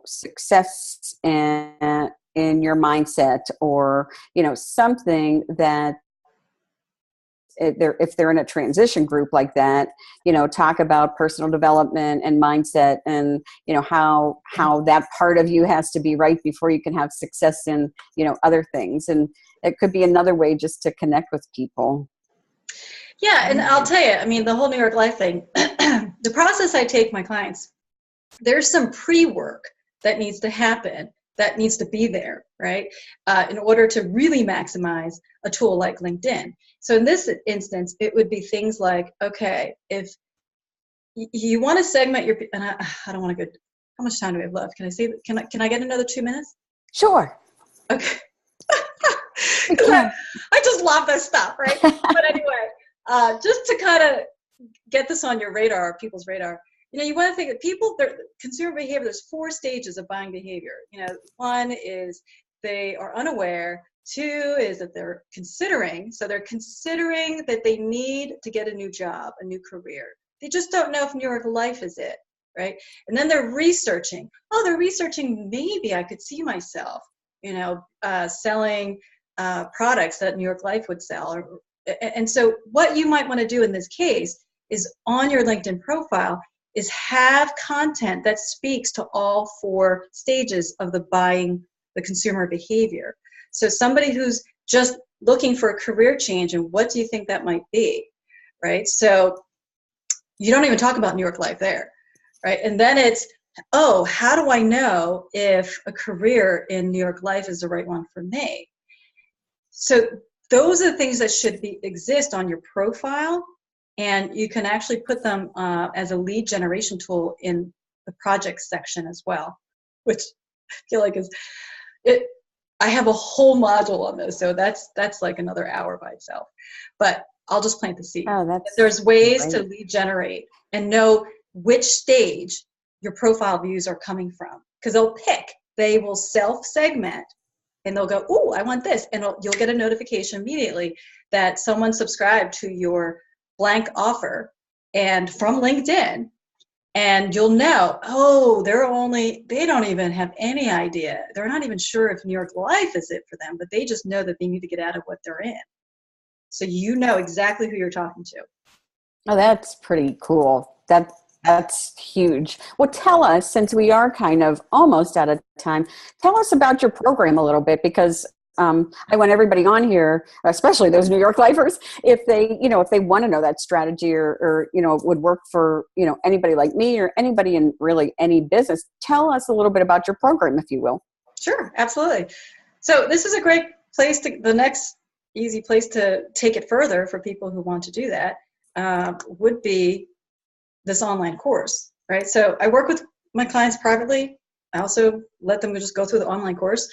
success in your mindset, or, something that if they're in a transition group like that, talk about personal development and mindset, and how that part of you has to be right before you can have success in other things. And it could be another way just to connect with people. Yeah, and I'll tell you, the whole New York Life thing, the process I take my clients, there's some pre-work that needs to happen, that needs to be there, right, in order to really maximize a tool like LinkedIn. So in this instance, it would be things like, okay, if you want to segment your, and I don't want to go, how much time do we have left? Can I say, can I get another 2 minutes? Sure. Okay. Because I just love this stuff, right? But anyway, just to kind of get this on your radar, people's radar, you want to think that consumer behavior, there's 4 stages of buying behavior. 1 is they are unaware. 2 is that they're considering. So they're considering that they need to get a new job, a new career. They just don't know if New York Life is it, right? And then they're researching. Oh, they're researching, maybe I could see myself, selling products that New York Life would sell. And so what you might want to do in this case is, on your LinkedIn profile, is have content that speaks to all 4 stages of the consumer behavior. So somebody who's just looking for a career change, and what do you think that might be, right? So you don't even talk about New York Life there, right? And then it's, oh, how do I know if a career in New York Life is the right one for me? So those are the things that should exist on your profile, and you can actually put them as a lead generation tool in the projects section as well, which I feel like I have a whole module on this, so that's like another hour by itself. But I'll just plant the seed. Oh, there's ways to lead generate and know which stage your profile views are coming from, because they will self-segment, and they'll go, oh, I want this, and you'll get a notification immediately that someone subscribed to your blank offer and from LinkedIn. And you'll know, oh, they don't even have any idea. They're not even sure if New York Life is it for them, but they just know that they need to get out of what they're in. So you know exactly who you're talking to. Oh, that's pretty cool. That's huge. Well, tell us, since we are kind of almost out of time, tell us about your program a little bit, because I want everybody on here, especially those New York Lifers, if they want to know that strategy, or would work for, anybody like me or anybody in really any business. Tell us a little bit about your program, if you will. Sure, absolutely. So this is a great place the next easy place to take it further for people who want to do that would be this online course, right? So I work with my clients privately. I also let them just go through the online course.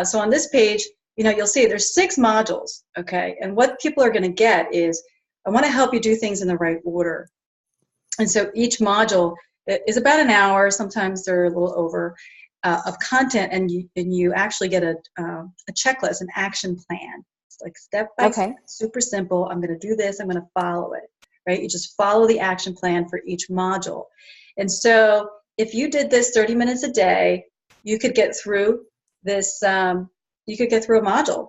So on this page, you'll see there's 6 modules, okay? And what people are going to get is, I want to help you do things in the right order. And so each module is about an hour, sometimes they're a little over, of content, and you actually get a checklist, an action plan. It's like step by step, super simple. I'm going to do this, I'm going to follow it, right? You just follow the action plan for each module. And so if you did this 30 minutes a day, you could get through this, you could get through a module,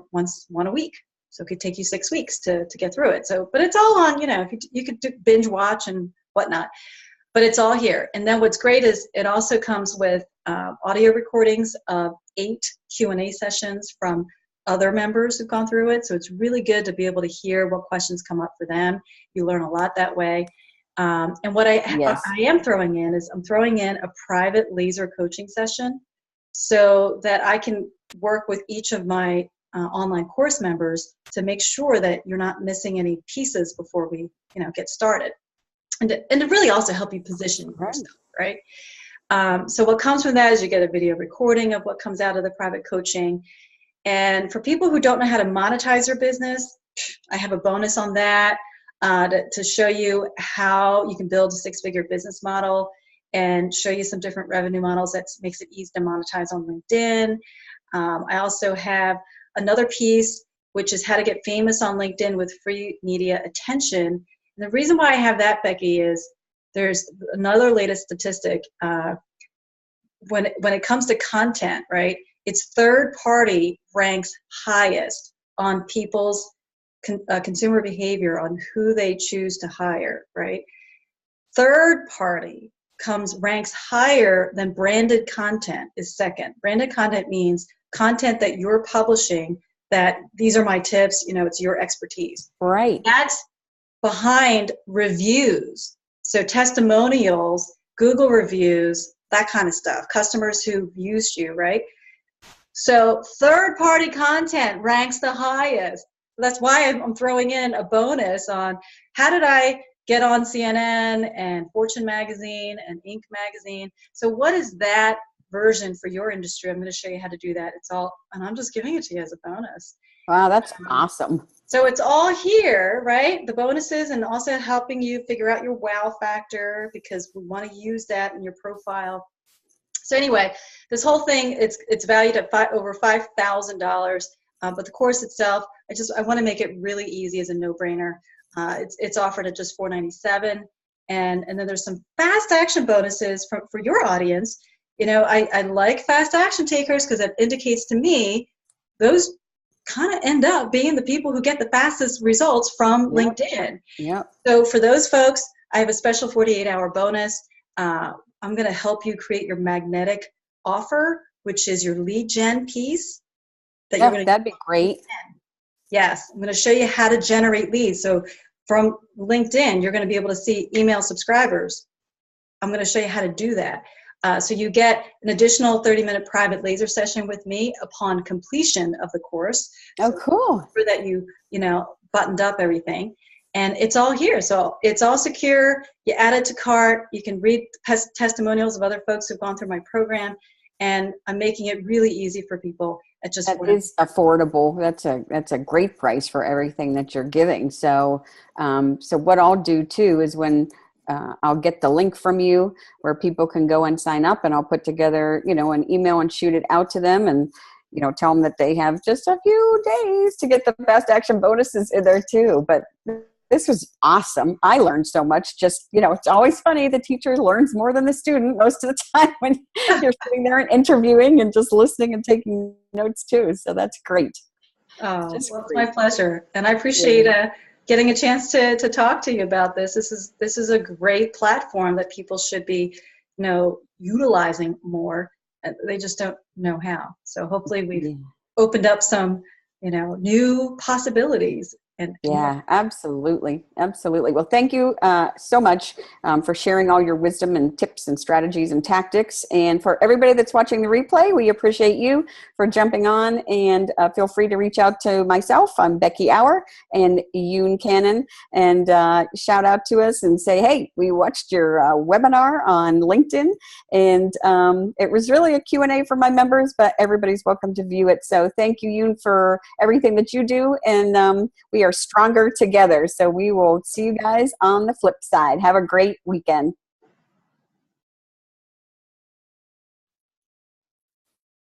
one a week. So it could take you 6 weeks to get through it. So, but it's all on, if you could binge watch and whatnot, but it's all here. And then what's great is it also comes with audio recordings of 8 Q&A sessions from other members who've gone through it. So it's really good to be able to hear what questions come up for them. You learn a lot that way. And what I am throwing in is I'm throwing in a private laser coaching session so that I can work with each of my online course members to make sure that you're not missing any pieces before we get started, and to really also help you position yourself, right? So what comes from that is you get a video recording of what comes out of the private coaching. And for people who don't know how to monetize their business, I have a bonus on that to show you how you can build a 6-figure business model and show you some different revenue models that makes it easy to monetize on LinkedIn. I also have another piece, which is how to get famous on LinkedIn with free media attention. And the reason why I have that, Becky, is there's another latest statistic. When it comes to content, right, it's third party ranks highest on people's consumer behavior on who they choose to hire, right? Third party ranks higher than branded content is second. Branded content means content that you're publishing, that these are my tips, it's your expertise. Right. That's behind reviews. So testimonials, Google reviews, that kind of stuff, customers who've used you, right? So third-party content ranks the highest. That's why I'm throwing in a bonus on how did I get on CNN and Fortune magazine and Inc. magazine. So what is that version for your industry? I'm going to show you how to do that. It's all, and I'm just giving it to you as a bonus. Wow, that's awesome. So it's all here, right? The bonuses, and also helping you figure out your wow factor, because we want to use that in your profile. So anyway, this whole thing, it's valued at over $5,000, but the course itself, I want to make it really easy as a no-brainer. It's offered at just $497, and then there's some fast action bonuses for your audience. I like fast action takers because it indicates to me those kind of end up being the people who get the fastest results from LinkedIn. Yep. So for those folks, I have a special 48-hour bonus. I'm going to help you create your magnetic offer, which is your lead gen piece. That'd be great. Yes, I'm going to show you how to generate leads. So from LinkedIn, you're going to be able to see email subscribers. I'm going to show you how to do that. So you get an additional 30-minute private laser session with me upon completion of the course. Oh, cool. So that you buttoned up everything. And it's all here. So it's all secure. You add it to cart. You can read testimonials of other folks who've gone through my program. And I'm making it really easy for people at just that is affordable. That's a great price for everything that you're giving. So so what I'll do too is when I'll get the link from you where people can go and sign up, and I'll put together, an email and shoot it out to them, and, tell them that they have just a few days to get the fast action bonuses in there too. But this was awesome. I learned so much. Just, it's always funny. The teacher learns more than the student most of the time when you're sitting there and interviewing and just listening and taking notes too. So that's great. Oh, well, it's my pleasure. And I appreciate getting a chance to talk to you about this. This is a great platform that people should be, utilizing more. They just don't know how. So hopefully we've opened up some, new possibilities and more. Yeah, absolutely. Absolutely. Well, thank you so much for sharing all your wisdom and tips and strategies and tactics. And for everybody that's watching the replay, we appreciate you for jumping on, and feel free to reach out to myself. I'm Becky Auer and Yoon Cannon, and shout out to us and say, hey, we watched your webinar on LinkedIn, and it was really a Q&A for my members, but everybody's welcome to view it. So thank you, Yoon, for everything that you do. And we are stronger together. So we will see you guys on the flip side. Have a great weekend.